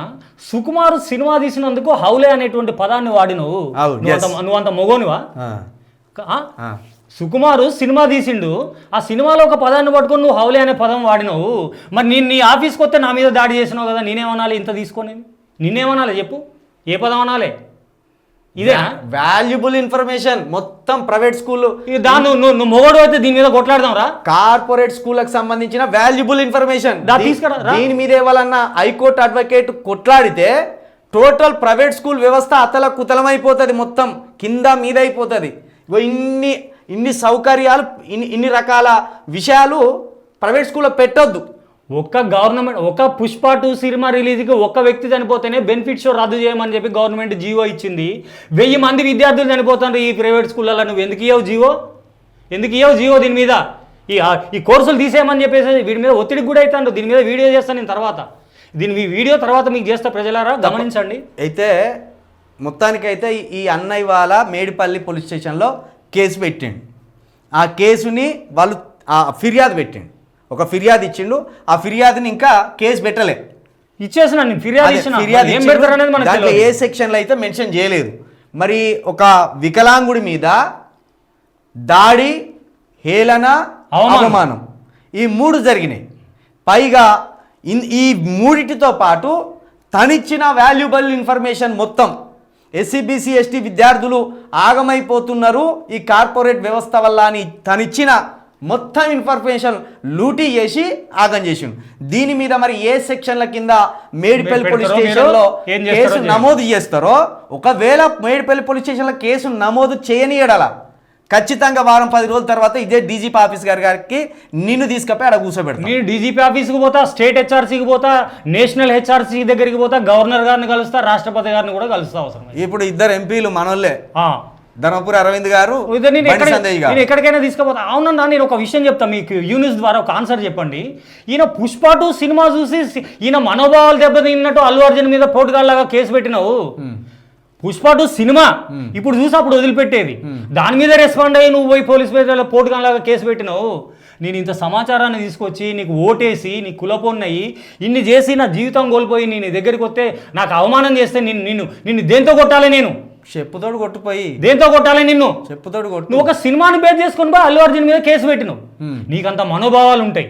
సుకుమార్ సినిమా తీసినందుకు హౌలే అనేటువంటి పదాన్ని వాడినవు. నువ్వు అంత మొగోనివా? సుకుమారు సినిమా తీసిండు, ఆ సినిమాలో ఒక పదాన్ని పట్టుకొని నువ్వు హౌలే అనే పదం వాడినావు. మరి నేను నీ ఆఫీస్కి వస్తే నా మీద దాడి చేసినావు కదా, నేనేమనాలి? ఇంత తీసుకొని నిన్నేమనాలి చెప్పు? ఏ పదం అనాలి? ఇదే వాల్యుబుల్ ఇన్ఫర్మేషన్. మొత్తం ప్రైవేట్ స్కూల్ దాన్ని నువ్వు మొగడు అయితే దీని మీద కొట్లాడదాం రా. కార్పొరేట్ స్కూళ్ళకి సంబంధించిన వాల్యుబుల్ ఇన్ఫర్మేషన్ తీసుకురా. దీని మీద ఎవరన్నా హైకోర్టు అడ్వకేట్ కొట్లాడితే టోటల్ ప్రైవేట్ స్కూల్ వ్యవస్థ అతల కుతలమైపోతుంది, మొత్తం కింద మీద అయిపోతుంది. ఇన్ని సౌకర్యాలు, ఇన్ని రకాల విషయాలు ప్రైవేట్ స్కూల్లో పెట్టొద్దు. ఒక పుష్ప 2 సినిమా రిలీజ్కి ఒక్క వ్యక్తి చనిపోతేనే బెనిఫిట్ షో రద్దు చేయమని చెప్పి గవర్నమెంట్ జీవో ఇచ్చింది. 1000 మంది విద్యార్థులు చనిపోతారు ఈ ప్రైవేట్ స్కూళ్ళలో. నువ్వు ఎందుకు ఇవ్వవు జీవో? దీని మీద ఈ కోర్సులు తీసేయమని చెప్పేసి వీడి మీద ఒత్తిడికి కూడా అవుతాడు. దీని మీద వీడియో చేస్తాను నేను తర్వాత. వీడియో తర్వాత మీకు చేస్తా, ప్రజలారా గమనించండి. అయితే మొత్తానికైతే ఈ అన్నయ్య వాళ్ళ మేడిపల్లి పోలీస్ స్టేషన్లో కేసు పెట్టిండు. ఆ కేసుని వాళ్ళు ఫిర్యాదు పెట్టిండు. ఒక ఫిర్యాదు ఇచ్చిండు. ఆ ఫిర్యాదుని ఇంకా కేసు పెట్టలే. ఇచ్చేసిన నేను ఫిర్యాదు ఇచ్చిన ఫిర్యాదు ఏం పెడతారు అనేది మనకు దాంట్లో తెలియదు. ఏ సెక్షన్లో అయితే మెన్షన్ చేయలేదు. మరి ఒక వికలాంగుడి మీద దాడి, హేళన, అవమానం ఈ 3 జరిగినాయి. పైగా ఈ మూడిటితో పాటు తనిచ్చిన వాల్యుబుల్ ఇన్ఫర్మేషన్ మొత్తం ఎస్సీ ఎస్టీ విద్యార్థులు ఆగమైపోతున్నారు ఈ కార్పొరేట్ వ్యవస్థ వల్ల అని తనిచ్చిన మొత్తం ఇన్ఫర్మేషన్ లూటీ చేసి ఆగం చేసిండు. దీని మీద మరి ఏ సెక్షన్ల కింద మేడిపల్లి పోలీస్ స్టేషన్లో కేసు నమోదు చేస్తారో, ఒకవేళ మేడిపల్లి పోలీస్ స్టేషన్లో కేసు నమోదు చేయనియడలా ఖచ్చితంగా వారం 10 రోజుల తర్వాత ఇదే డీజీపీ ఆఫీస్ గారికి నిన్ను తీసుకపోయి అక్కడ కూర్చోబెడతాను. నేను డీజీపీ ఆఫీస్కి పోతా, స్టేట్ హెచ్ఆర్సీకి పోతా, నేషనల్ హెచ్ఆర్సీ దగ్గరికి పోతా, గవర్నర్ గారిని కలుస్తా, రాష్ట్రపతి గారిని కూడా కలుస్తా అవసరం. ఇప్పుడు 2 ఎంపీలు మనోళ్ళే, ధర్మపురి అరవింద్ గారు, నేను ఎక్కడికైనా తీసుకుపోతా. అవునన్నా, నేను ఒక విషయం చెప్తా మీకు, యూనిస్ ద్వారా ఒక ఆన్సర్ చెప్పండి. ఈయన పుష్ప 2 సినిమా చూసి ఈయన మనోభావాలు దెబ్బతిన్నట్టు అల్లు అర్జున్ మీద పోటుగాళ్ళగా కేసు పెట్టినావు. పుష్ప 2 సినిమా ఇప్పుడు చూసి అప్పుడు వదిలిపెట్టేది, దాని మీద రెస్పాండ్ అయ్యి నువ్వు పోయి పోలీస్ మీద పోటుగాళ్ళగా కేసు పెట్టినావు. నేను ఇంత సమాచారాన్ని తీసుకొచ్చి నీకు ఓటేసి నీ కులపోన్నయ్యి ఇన్ని చేసి నా జీవితం కోల్పోయి నేను దగ్గరికి వస్తే నాకు అవమానం చేస్తే నిన్ను దేంతో కొట్టాలి? నేను చెప్పుతోడు కొట్టుపోయి దేంతో కొట్టాలి? నిన్ను చెప్పుతోడు కొట్టు. నువ్వు ఒక సినిమాని బేస్ చేసుకుని పోయి అల్లు అర్జున్ మీద కేసు పెట్టినావు. నీకంత మనోభావాలు ఉంటాయి.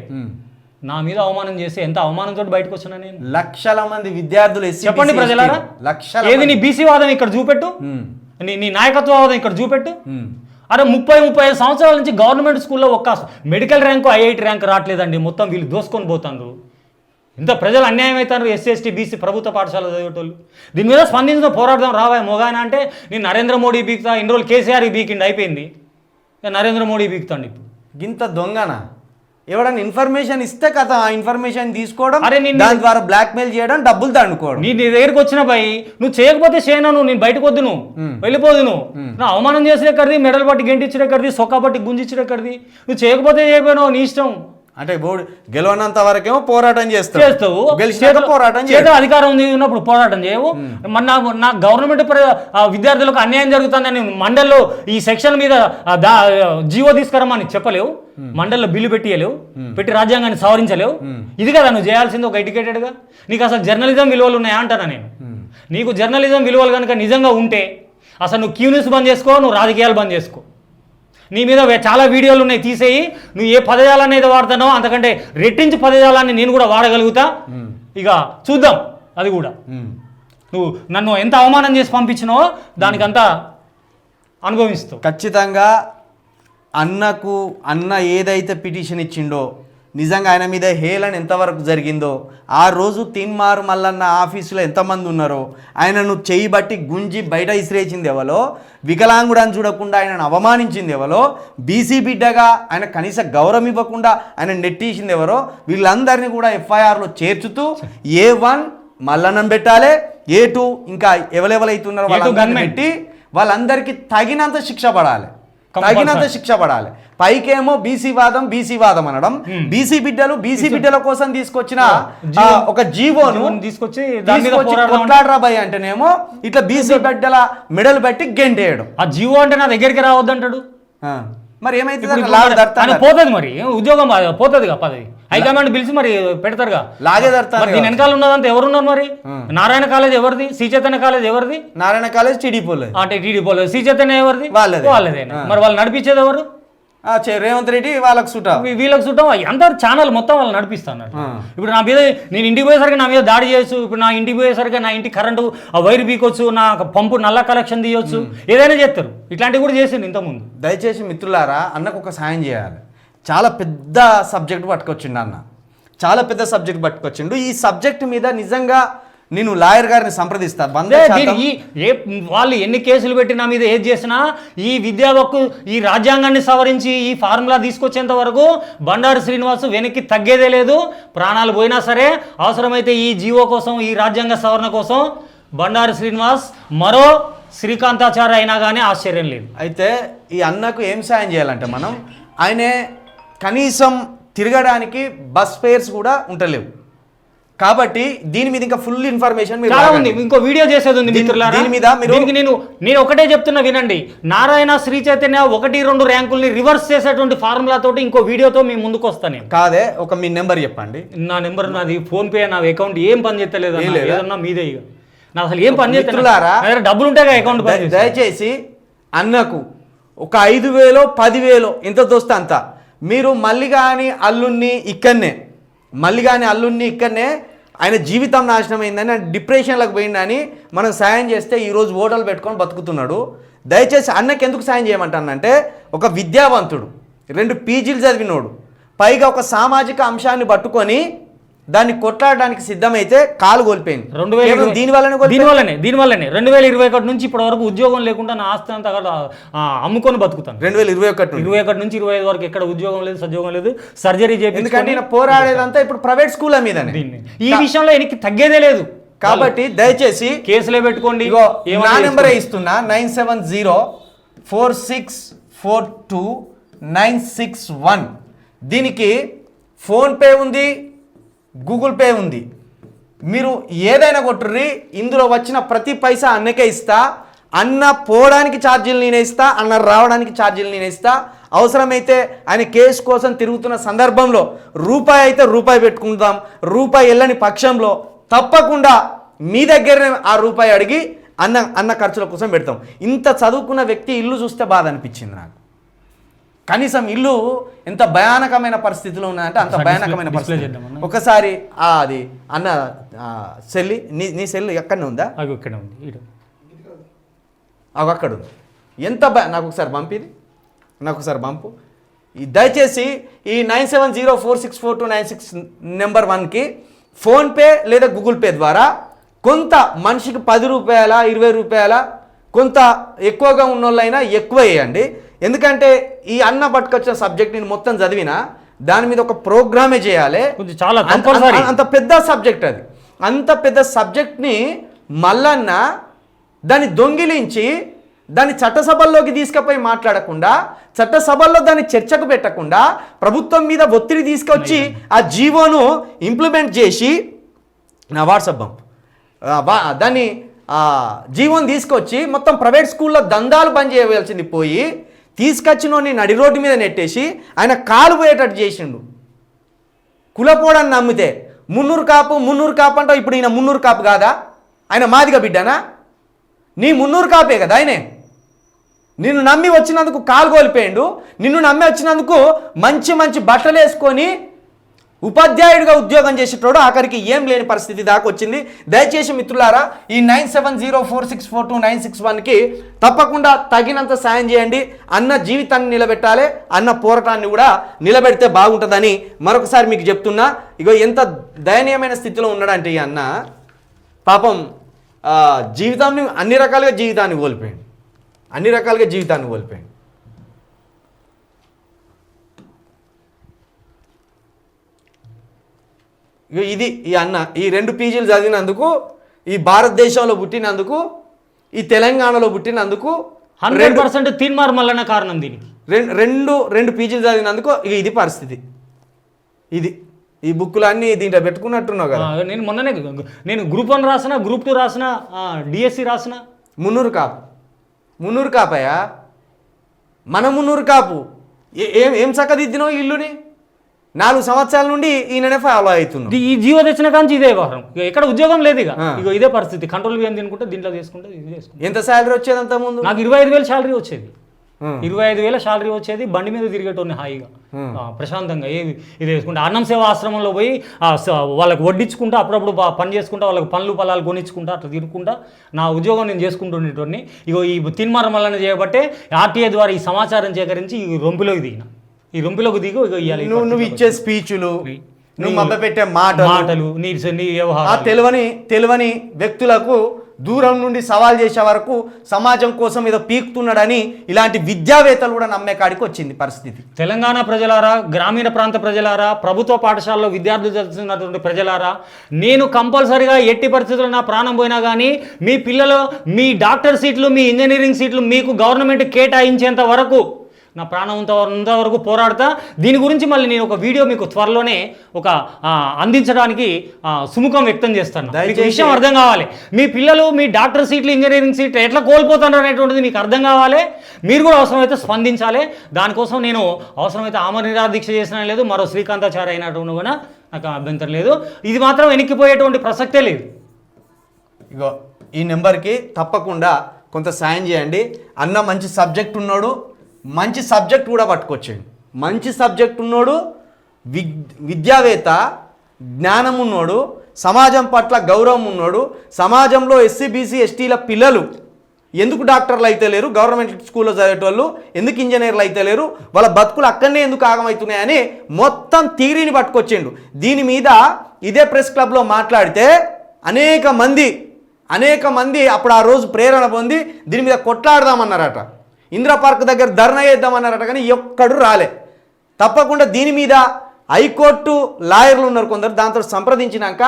నా మీద అవమానం చేసి ఎంత అవమానంతో బయటకు వచ్చినా నేను? లక్షల మంది విద్యార్థులు చెప్పండి ప్రజలారా, ఏది నీ బీసీ వాదం ఇక్కడ చూపెట్టు, నీ నాయకత్వవాదం ఇక్కడ చూపెట్టు. అరే 30-35 సంవత్సరాల నుంచి గవర్నమెంట్ స్కూల్లో ఒక్క మెడికల్ ర్యాంకు, ఐఐటి ర్యాంక్ రావట్లేదండి. మొత్తం వీళ్ళు దోసుకొని పోతారు. ఇంత ప్రజలు అన్యాయం అవుతారు. ఎస్సీ ఎస్టీ బీసీ ప్రభుత్వ పాఠశాల చదివేటోళ్ళు. దీని మీద స్పందించిన పోరాడదాం రావాయి మొగాయన అంటే నేను నరేంద్ర మోడీ బీకుతా. ఇన్ని రోజులు కేసీఆర్ బీకిండి, అయిపోయింది. నరేంద్ర మోడీ బీకుతాండి ఇప్పుడు. గింత దొంగనా? ఎవడన్నా ఇన్ఫర్మేషన్ ఇస్తే కదా ఆ ఇన్ఫర్మేషన్ తీసుకోవడం, అరే దాని ద్వారా బ్లాక్మెయిల్ చేయడం, డబ్బులు దండుకోవడం. నీ దగ్గరికి వచ్చిన పోయి నువ్వు చేయకపోతే చేయను, నేను బయటకు వద్దు, నువ్వు వెళ్ళిపోదు. నువ్వు నా అవమానం చేసేక్కడిది, మెడల్ పట్టి గెంటిచ్చినక్కడిది, సొక్కా పట్టి గుంజిచ్చినక్కడిది. నువ్వు చేయకపోతే చేయకపోయినావు, నీ ఇష్టం. అంటే బోర్డు గెలవనంత వరకేమో పోరాటం చేస్తావు, పోరాటం చేస్తావు. అధికారం ఉన్నప్పుడు పోరాటం చేయవు. మన నా గవర్నమెంట్ విద్యార్థులకు అన్యాయం జరుగుతుందని మండల్లో ఈ సెక్షన్ మీద జీవో తీసుకురమ్మని చెప్పలేవు, మండల్లో బిల్లు పెట్టియలేవు, పెట్టి రాజ్యాంగాన్ని సవరించలేవు. ఇది కదా నువ్వు చేయాల్సింది ఒక ఎడ్యుకేటెడ్గా. నీకు అసలు జర్నలిజం విలువలు ఉన్నాయా అంటానా నేను? నీకు జర్నలిజం విలువలు కనుక నిజంగా ఉంటే అసలు నువ్వు క్యూ న్యూస్ బంద్ చేసుకో, నువ్వు రాజకీయాలు బంద్ చేసుకో. నీ మీద చాలా వీడియోలు ఉన్నాయి, తీసేయి. నువ్వు ఏ పదజాలాన్ని అయితే వాడుతున్నావో అంతకంటే రెట్టించి పదజాలాన్ని నేను కూడా వాడగలుగుతా. ఇక చూద్దాం అది కూడా. నువ్వు నన్ను ఎంత అవమానం చేసి పంపించినావో దానికంతా అనుభవిస్తావు. ఖచ్చితంగా అన్న ఏదైతే పిటిషన్ ఇచ్చిండో, నిజంగా ఆయన మీద హేళన ఎంతవరకు జరిగిందో, ఆ రోజు తిన్మారు మల్లన్న ఆఫీసులో ఎంతమంది ఉన్నారో, ఆయనను చేయి బట్టి గుంజి బయట ఇసిరేసింది ఎవరో, వికలాంగుడని చూడకుండా ఆయనను అవమానించింది ఎవరో, బీసీ బిడ్డగా ఆయన కనీస గౌరవం ఇవ్వకుండా ఆయన నెట్టేసింది ఎవరో, వీళ్ళందరినీ కూడా ఎఫ్ఐఆర్లో చేర్చుతూ A1 మల్లన్నం పెట్టాలి, A2 ఇంకా ఎవరెవరైతున్నారో వాళ్ళందరినీ పెట్టి వాళ్ళందరికీ తగినంత శిక్ష పడాలి. పైకేమో బీసీ వాదం అనడం, బీసీ బిడ్డల కోసం తీసుకొచ్చిన ఒక జీవోను తీసుకొచ్చి కొట్లాడరా భయ్ అంటేనేమో ఇట్లా బీసీ బిడ్డల మెడలు బట్టి గెంటేయడం. ఆ జీవో అంటే నా దగ్గరికి రావద్దంటాడు. మరి ఏమైతే పోతుంది, మరి ఉద్యోగం పోతుంది కదా, పదవి హైకమాండ్ పిలిచి మరి పెడతారుగా, లాగేదడతారు. దీని వెనకాల ఉన్నదంతా ఎవరున్నారు మరి? నారాయణ కాలేజ్ ఎవరిది? శ్రీ చైతన్య కాలేజ్ ఎవరిది? నారాయణ కాలేజ్ టీడీపీ అంటే టీడీపీ. శ్రీ చైతన్య ఎవరిది? వాళ్ళదే. మరి వాళ్ళు నడిపించేది ఎవరు? రేవంత్ రెడ్డి వాళ్ళకి సుటం, వీళ్ళకి సుటం. అందరు ఛానల్ మొత్తం వాళ్ళు నడిపిస్తాను. ఇప్పుడు నా మీద నేను ఇంటికి పోయేసరికి నా మీద దాడి చేయొచ్చు. ఇప్పుడు నా ఇంటికి పోయేసరికి నా ఇంటికి కరెంటు వైర్ బీకొచ్చు, నా పంపు నల్ల కలెక్షన్ తీయొచ్చు, ఏదైనా చేస్తారు. ఇట్లాంటివి కూడా చేసింది ఇంతకుముందు. దయచేసి మిత్రులారా, అన్నకు ఒక సాయం చేయాలి. చాలా పెద్ద సబ్జెక్ట్ పట్టుకొచ్చిండు అన్న, చాలా పెద్ద సబ్జెక్ట్ పట్టుకొచ్చిండు. ఈ సబ్జెక్ట్ మీద నిజంగా నేను లాయర్ గారిని సంప్రదిస్తాను. వాళ్ళు ఎన్ని కేసులు పెట్టి నా మీద ఏది చేసినా ఈ విద్యా హక్కు, ఈ రాజ్యాంగాన్ని సవరించి ఈ ఫార్ములా తీసుకొచ్చేంత వరకు బండారు శ్రీనివాస్ వెనక్కి తగ్గేదే లేదు. ప్రాణాలు పోయినా సరే, అవసరమైతే ఈ జీవో కోసం, ఈ రాజ్యాంగ సవరణ కోసం బండారు శ్రీనివాస్ మరో శ్రీకాంతాచార్య అయినా కానీ ఆశ్చర్యం లేదు. అయితే ఈ అన్నకు ఏం సాయం చేయాలంటే, మనం ఆయనే కనీసం తిరగడానికి బస్ ఫేర్స్ కూడా ఉండలేవు. కాబట్టి దీని మీద ఇంకా ఫుల్ ఇన్ఫర్మేషన్ మీరు చాలా రాగండి. ఉంది, ఇంకో వీడియో చేసేది ఉంది మిత్రులారా. దీని మీద మీరు దీనికి నేను ఒకటే చెప్తున్నా వినండి. నారాయణ శ్రీ చైతన్య 1-2 ర్యాంకుల్ని రివర్స్ చేసేటువంటి ఫార్ములా తోటి ఇంకో వీడియోతో మీ ముందుకు వస్తాను నేను. కాదే ఒక మీ నెంబర్ చెప్పండి. నా నెంబర్ నాది ఫోన్ పే, నా అకౌంట్ ఏం పని చేస్తలేదు ఏం లేదా? ఏదన్నా మీదే ఇక నా అసలు ఏం పని మిత్రులారా, చేస్తలేదు. డబ్బులు ఉంటాయి అకౌంట్ పని చేస్తే. దయచేసి అన్నకు ఒక 5,000 10,000 ఎంత దోస్తే అంత మీరు మళ్ళీ కానీ అల్లుణ్ణి ఇక్కడనే ఆయన జీవితం నాశనం అయిందని డిప్రెషన్లకు పోయిందని మనం సాయం చేస్తే ఈరోజు ఓటలు పెట్టుకొని బతుకుతున్నాడు. దయచేసి అన్నకి ఎందుకు సాయం చేయమంటానంటే ఒక విద్యావంతుడు, 2 పీజీలు చదివినోడు, పైగా ఒక సామాజిక అంశాన్ని పట్టుకొని దాన్ని కొట్లాడడానికి సిద్ధమైతే కాలు కోల్పోయింది. దీనివల్లనే 2021 నుంచి ఇప్పటి వరకు ఉద్యోగం లేకుండా నా ఆస్తి అంతా అమ్ముకొని బతుకుతాను. 2021 నుంచి 25 వరకు ఎక్కడ ఉద్యోగం లేదు, సద్యోగం లేదు, సర్జరీ చేసి. ఎందుకంటే పోరాడేదంతా ఇప్పుడు ప్రైవేట్ స్కూల్ మీద ఈ విషయంలో ఎనికి తగ్గేదే లేదు. కాబట్టి దయచేసి కేసులే పెట్టుకోండి. నా నెంబరే ఇస్తున్నా 9704642961. దీనికి ఫోన్పే ఉంది, గూగుల్ పే ఉంది. మీరు ఏదైనా కొట్టుర్రి, ఇందులో వచ్చిన ప్రతి పైసా అన్నకే ఇస్తా. అన్న పోవడానికి ఛార్జీలు నేనే ఇస్తా, అన్న రావడానికి ఛార్జీలు నేనే ఇస్తా. అవసరమైతే ఆయన కేసు కోసం తిరుగుతున్న సందర్భంలో రూపాయి అయితే రూపాయి పెట్టుకుందాం, రూపాయి వెళ్ళని పక్షంలో తప్పకుండా మీ దగ్గరనే ఆ రూపాయి అడిగి అన్న ఖర్చుల కోసం పెడతాం. ఇంత చదువుకున్న వ్యక్తి ఇల్లు చూస్తే బాధ అనిపించింది నాకు. కనీసం ఇల్లు ఎంత భయానకమైన పరిస్థితిలో ఉన్నదంటే అంత భయానకమైన పరిస్థితి. ఒకసారి అది అన్న సెల్లి నీ సెల్లు ఎక్కడనే ఉందా? ఇక్కడే ఉంది, అక్కడ ఉంది. ఎంత నాకు ఒకసారి పంపు. దయచేసి ఈ 9704642961 నెంబర్ 1కి ఫోన్పే లేదా గూగుల్ పే ద్వారా కొంత మనిషికి 10 రూపాయల 20 రూపాయల కొంత ఎక్కువగా ఉన్నోళ్ళైనా ఎక్కువ వేయండి. ఎందుకంటే ఈ అన్న పట్టుకొచ్చిన సబ్జెక్ట్ నేను మొత్తం చదివినా దాని మీద ఒక ప్రోగ్రామే చేయాలి. చాలా అంత పెద్ద సబ్జెక్ట్ అది. అంత పెద్ద సబ్జెక్ట్ని మల్లన్న దాన్ని దొంగిలించి దాన్ని చట్టసభల్లోకి తీసుకుపోయి మాట్లాడకుండా, చట్టసభల్లో దాన్ని చర్చకు పెట్టకుండా, ప్రభుత్వం మీద ఒత్తిడి తీసుకొచ్చి ఆ జీవోను ఇంప్లిమెంట్ చేసి నా వాట్సాప్ దాన్ని జీవోని తీసుకొచ్చి మొత్తం ప్రైవేట్ స్కూల్లో దందాలు బంద్ చేయవలసింది పోయి తీసుకొచ్చినోని నడి రోడ్డు మీద నెట్టేసి ఆయన కాలు పోయేటట్టు చేసిండు. కులపోడని నమ్మితే మున్నూరు కాపు అంటావు. ఇప్పుడు ఈయన మున్నూరు కాపు కాదా? ఆయన మాదిగ బిడ్డనా? నీ మున్నూరు కాపే కదా ఆయనే. నిన్ను నమ్మి వచ్చినందుకు కాలు కోల్పోయిండు. నిన్ను నమ్మి వచ్చినందుకు మంచి మంచి బట్టలు వేసుకొని ఉపాధ్యాయుడిగా ఉద్యోగం చేసేటోడు ఆఖరికి ఏం లేని పరిస్థితి దాకా వచ్చింది. దయచేసి మిత్రులారా, ఈ 9704642961కి తప్పకుండా తగినంత సాయం చేయండి. అన్న జీవితాన్ని నిలబెట్టాలి, అన్న పోరాటాన్ని కూడా నిలబెడితే బాగుంటుందని మరొకసారి మీకు చెప్తున్నా. ఇగో ఎంత దయనీయమైన స్థితిలో ఉన్నాడంటే ఈ అన్న పాపం జీవితాన్ని అన్ని రకాలుగా జీవితాన్ని కోల్పోయాడు. ఇది ఈ అన్న ఈ 2 పీజీలు చదివినందుకు, ఈ భారతదేశంలో పుట్టినందుకు, ఈ తెలంగాణలో పుట్టినందుకు 100% తీన్మార్ మల్లన్న కారణం. దీనికి 2 పీజీలు చదివినందుకు ఇది పరిస్థితి. ఈ బుక్కులు అన్నీ దీంట్లో పెట్టుకున్నట్టున్నావు కదా. నేను గ్రూప్ 1 రాసిన, గ్రూప్ 2 రాసిన, డిఎస్సి రాసిన. మున్నూరు కాపయా? మన మున్నూరు కాపు ఏం చక్కదిద్దినావు ఇల్లుని? 4 సంవత్సరాల నుండి ఈయననే ఫాలో అవుతున్నాడు. ఈ జీవో తెచ్చిన కానీ ఇదే వ్యవహారం. ఎక్కడ ఉద్యోగం లేదు. ఇదే పరిస్థితి. కంట్రోల్ బియ్యం తినుకుంటే దీంట్లో చేసుకుంటే ఎంత శాలరీ వచ్చేది అంత ముందు? నాకు 25,000 శాలరీ వచ్చేది. 25,000 శాలరీ వచ్చేది. బండి మీద తిరిగేటోని హాయిగా ప్రశాంతంగా ఇది వేసుకుంటే అన్నం సేవ ఆశ్రమంలో పోయి వాళ్ళకి వడ్డించుకుంటా, అప్పుడప్పుడు పని చేసుకుంటా, వాళ్ళకి పండ్లు పొలాలు కొనిచ్చుకుంటా, అట్లా తిరుగుకుంటా నా ఉద్యోగం నేను చేసుకుంటుండేటోని. ఇగో ఈ తీన్మార్ మల్లన్న చేయబట్టే ఆర్టీఐ ద్వారా ఈ సమాచారం సేకరించి ఈ రొంపిలోకి దిగిన. ఈ రొంపిలోకి దిగు ఇవ్వాలి. నువ్వు ఇచ్చే స్పీచ్లు, నువ్వు మభ్యపెట్టే మాటలు, నీ వ్యవహారం తెలియని వ్యక్తులకు దూరం నుండి సవాల్ చేసే వరకు సమాజం కోసం ఏదో పీకుతున్నాడని ఇలాంటి విద్యావేత్తలు కూడా నమ్మే కాడికి వచ్చింది పరిస్థితి. తెలంగాణ ప్రజలారా, గ్రామీణ ప్రాంత ప్రజలారా, ప్రభుత్వ పాఠశాలలో విద్యార్థులు చదువుతున్నటువంటి ప్రజలారా, నేను కంపల్సరీగా ఎట్టి పరిస్థితుల్లో నా ప్రాణం పోయినా కానీ మీ పిల్లలు, మీ డాక్టర్ సీట్లు, మీ ఇంజనీరింగ్ సీట్లు మీకు గవర్నమెంట్ కేటాయించేంత వరకు నా ప్రాణం అంతవరకు పోరాడతా. దీని గురించి మళ్ళీ నేను ఒక వీడియో మీకు త్వరలోనే ఒక అందించడానికి సుముఖం వ్యక్తం చేస్తాను. మీకు విషయం అర్థం కావాలి. మీ పిల్లలు మీ డాక్టర్ సీట్లు, ఇంజనీరింగ్ సీట్లు ఎట్లా కోల్పోతున్నారు అనేటువంటిది మీకు అర్థం కావాలి. మీరు కూడా అవసరమైతే స్పందించాలి. దానికోసం నేను అవసరమైతే ఆమరణ నిరాహార దీక్ష చేసినా లేదు, మరో శ్రీకాంతాచార్య అయినటువంటి కూడా నాకు అభ్యంతరం లేదు. ఇది మాత్రం వెనక్కిపోయేటువంటి ప్రసక్తే లేదు. ఇగో ఈ నెంబర్కి తప్పకుండా కొంత సాయం చేయండి. అన్న మంచి సబ్జెక్ట్ ఉన్నాడు, మంచి సబ్జెక్ట్ కూడా పట్టుకొచ్చేయండి. మంచి సబ్జెక్ట్ ఉన్నాడు, విద్యావేత్త, జ్ఞానం ఉన్నోడు, సమాజం పట్ల గౌరవం ఉన్నోడు. సమాజంలో ఎస్సీ బీసీ ఎస్టీల పిల్లలు ఎందుకు డాక్టర్లు అయితే లేరు, గవర్నమెంట్ స్కూల్లో చదివేటోళ్ళు ఎందుకు ఇంజనీర్లు అయితే లేరు, వాళ్ళ బతుకులు అక్కడనే ఎందుకు ఆగమవుతున్నాయని మొత్తం థియరీని పట్టుకొచ్చిండు. దీని మీద ఇదే ప్రెస్ క్లబ్లో మాట్లాడితే అనేక మంది అప్పుడు ఆ రోజు ప్రేరణ పొంది దీని మీద కొట్లాడదామన్నారట, ఇందిరా పార్క్ దగ్గర ధర్నా చేద్దామన్నారట. కానీ ఎక్కడు రాలే. తప్పకుండా దీని మీద హైకోర్టు లాయర్లు ఉన్నారు కొందరు, దాంతో సంప్రదించినాక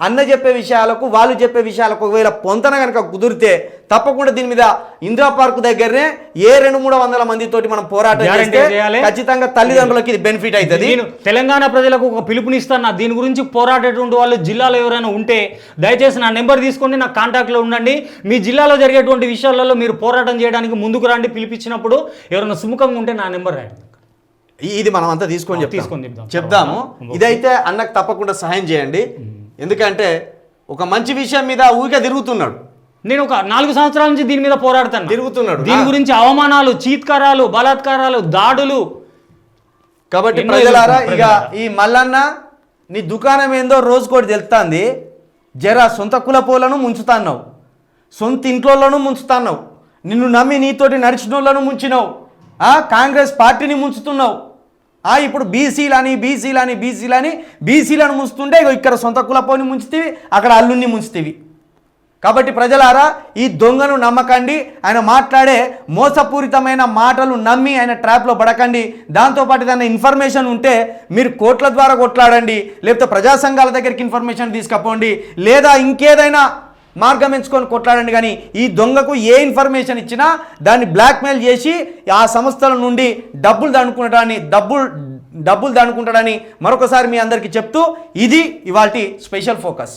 అన్న చెప్పే విషయాలకు వాళ్ళు చెప్పే విషయాలకు ఒకవేళ పొంతన కనుక కుదిరితే తప్పకుండా దీని మీద ఇందిరా పార్క్ దగ్గరనే 200-300 మందితోటి మనం పోరాటం చేస్తే ఖచ్చితంగా తల్లిదండ్రులకి ఇది బెనిఫిట్ అవుతుంది. నేను తెలంగాణ ప్రజలకు ఒక పిలుపునిస్తాను. దీని గురించి పోరాడేటువంటి వాళ్ళు జిల్లాలో ఎవరైనా ఉంటే దయచేసి నా నెంబర్ తీసుకోండి, నా కాంటాక్ట్లో ఉండండి. మీ జిల్లాలో జరిగేటువంటి విషయాలలో మీరు పోరాటం చేయడానికి ముందుకు రండి. పిలిపించినప్పుడు ఎవరైనా సుముఖంగా ఉంటే నా నెంబర్ రాయండి. ఇది మనం అంతా తీసుకొని చెప్దాము. ఇదైతే అన్నకు తప్పకుండా సహాయం చేయండి. ఎందుకంటే ఒక మంచి విషయం మీద ఊరికే తిరుగుతున్నాడు. నేను ఒక 4 సంవత్సరాల నుంచి దీని మీద తిరుగుతున్నాడు. దీని గురించి అవమానాలు, చీత్కారాలు, బలాత్కారాలు, దాడులు. కాబట్టి ప్రజలారా, ఇక ఈ మల్లన్న నీ దుకాణం ఏందో రోజుకోటి తెలుస్తుంది. జర సొంత కులపోలను ముంచుతాన్నావు, సొంత ఇంట్లోనూ ముంచుతాన్నావు, నిన్ను నమ్మి నీతోటి నడిచినోళ్ళను ముంచినావు, కాంగ్రెస్ పార్టీని ముంచుతున్నావు. ఇప్పుడు బీసీలను ముంచుతుంటే ఇక్కడ సొంత కులపోని ముంచుతీవి, అక్కడ అల్లుని ముంచుతీవి. కాబట్టి ప్రజలారా, ఈ దొంగను నమ్మకండి. ఆయన మాట్లాడే మోసపూరితమైన మాటలు నమ్మి ఆయన ట్రాప్లో పడకండి. దాంతోపాటు ఏదైనా ఇన్ఫర్మేషన్ ఉంటే మీరు కోర్టుల ద్వారా కొట్లాడండి, లేకపోతే ప్రజా సంఘాల దగ్గరికి ఇన్ఫర్మేషన్ తీసుకపోండి, లేదా ఇంకేదైనా మార్గం ఎంచుకొని కొట్లాడండి. కానీ ఈ దొంగకు ఏ ఇన్ఫర్మేషన్ ఇచ్చినా దాన్ని బ్లాక్మెయిల్ చేసి ఆ సంస్థల నుండి డబ్బులు దండుకుంటాడని మరొకసారి మీ అందరికీ చెప్తూ ఇది ఇవాల్టి స్పెషల్ ఫోకస్.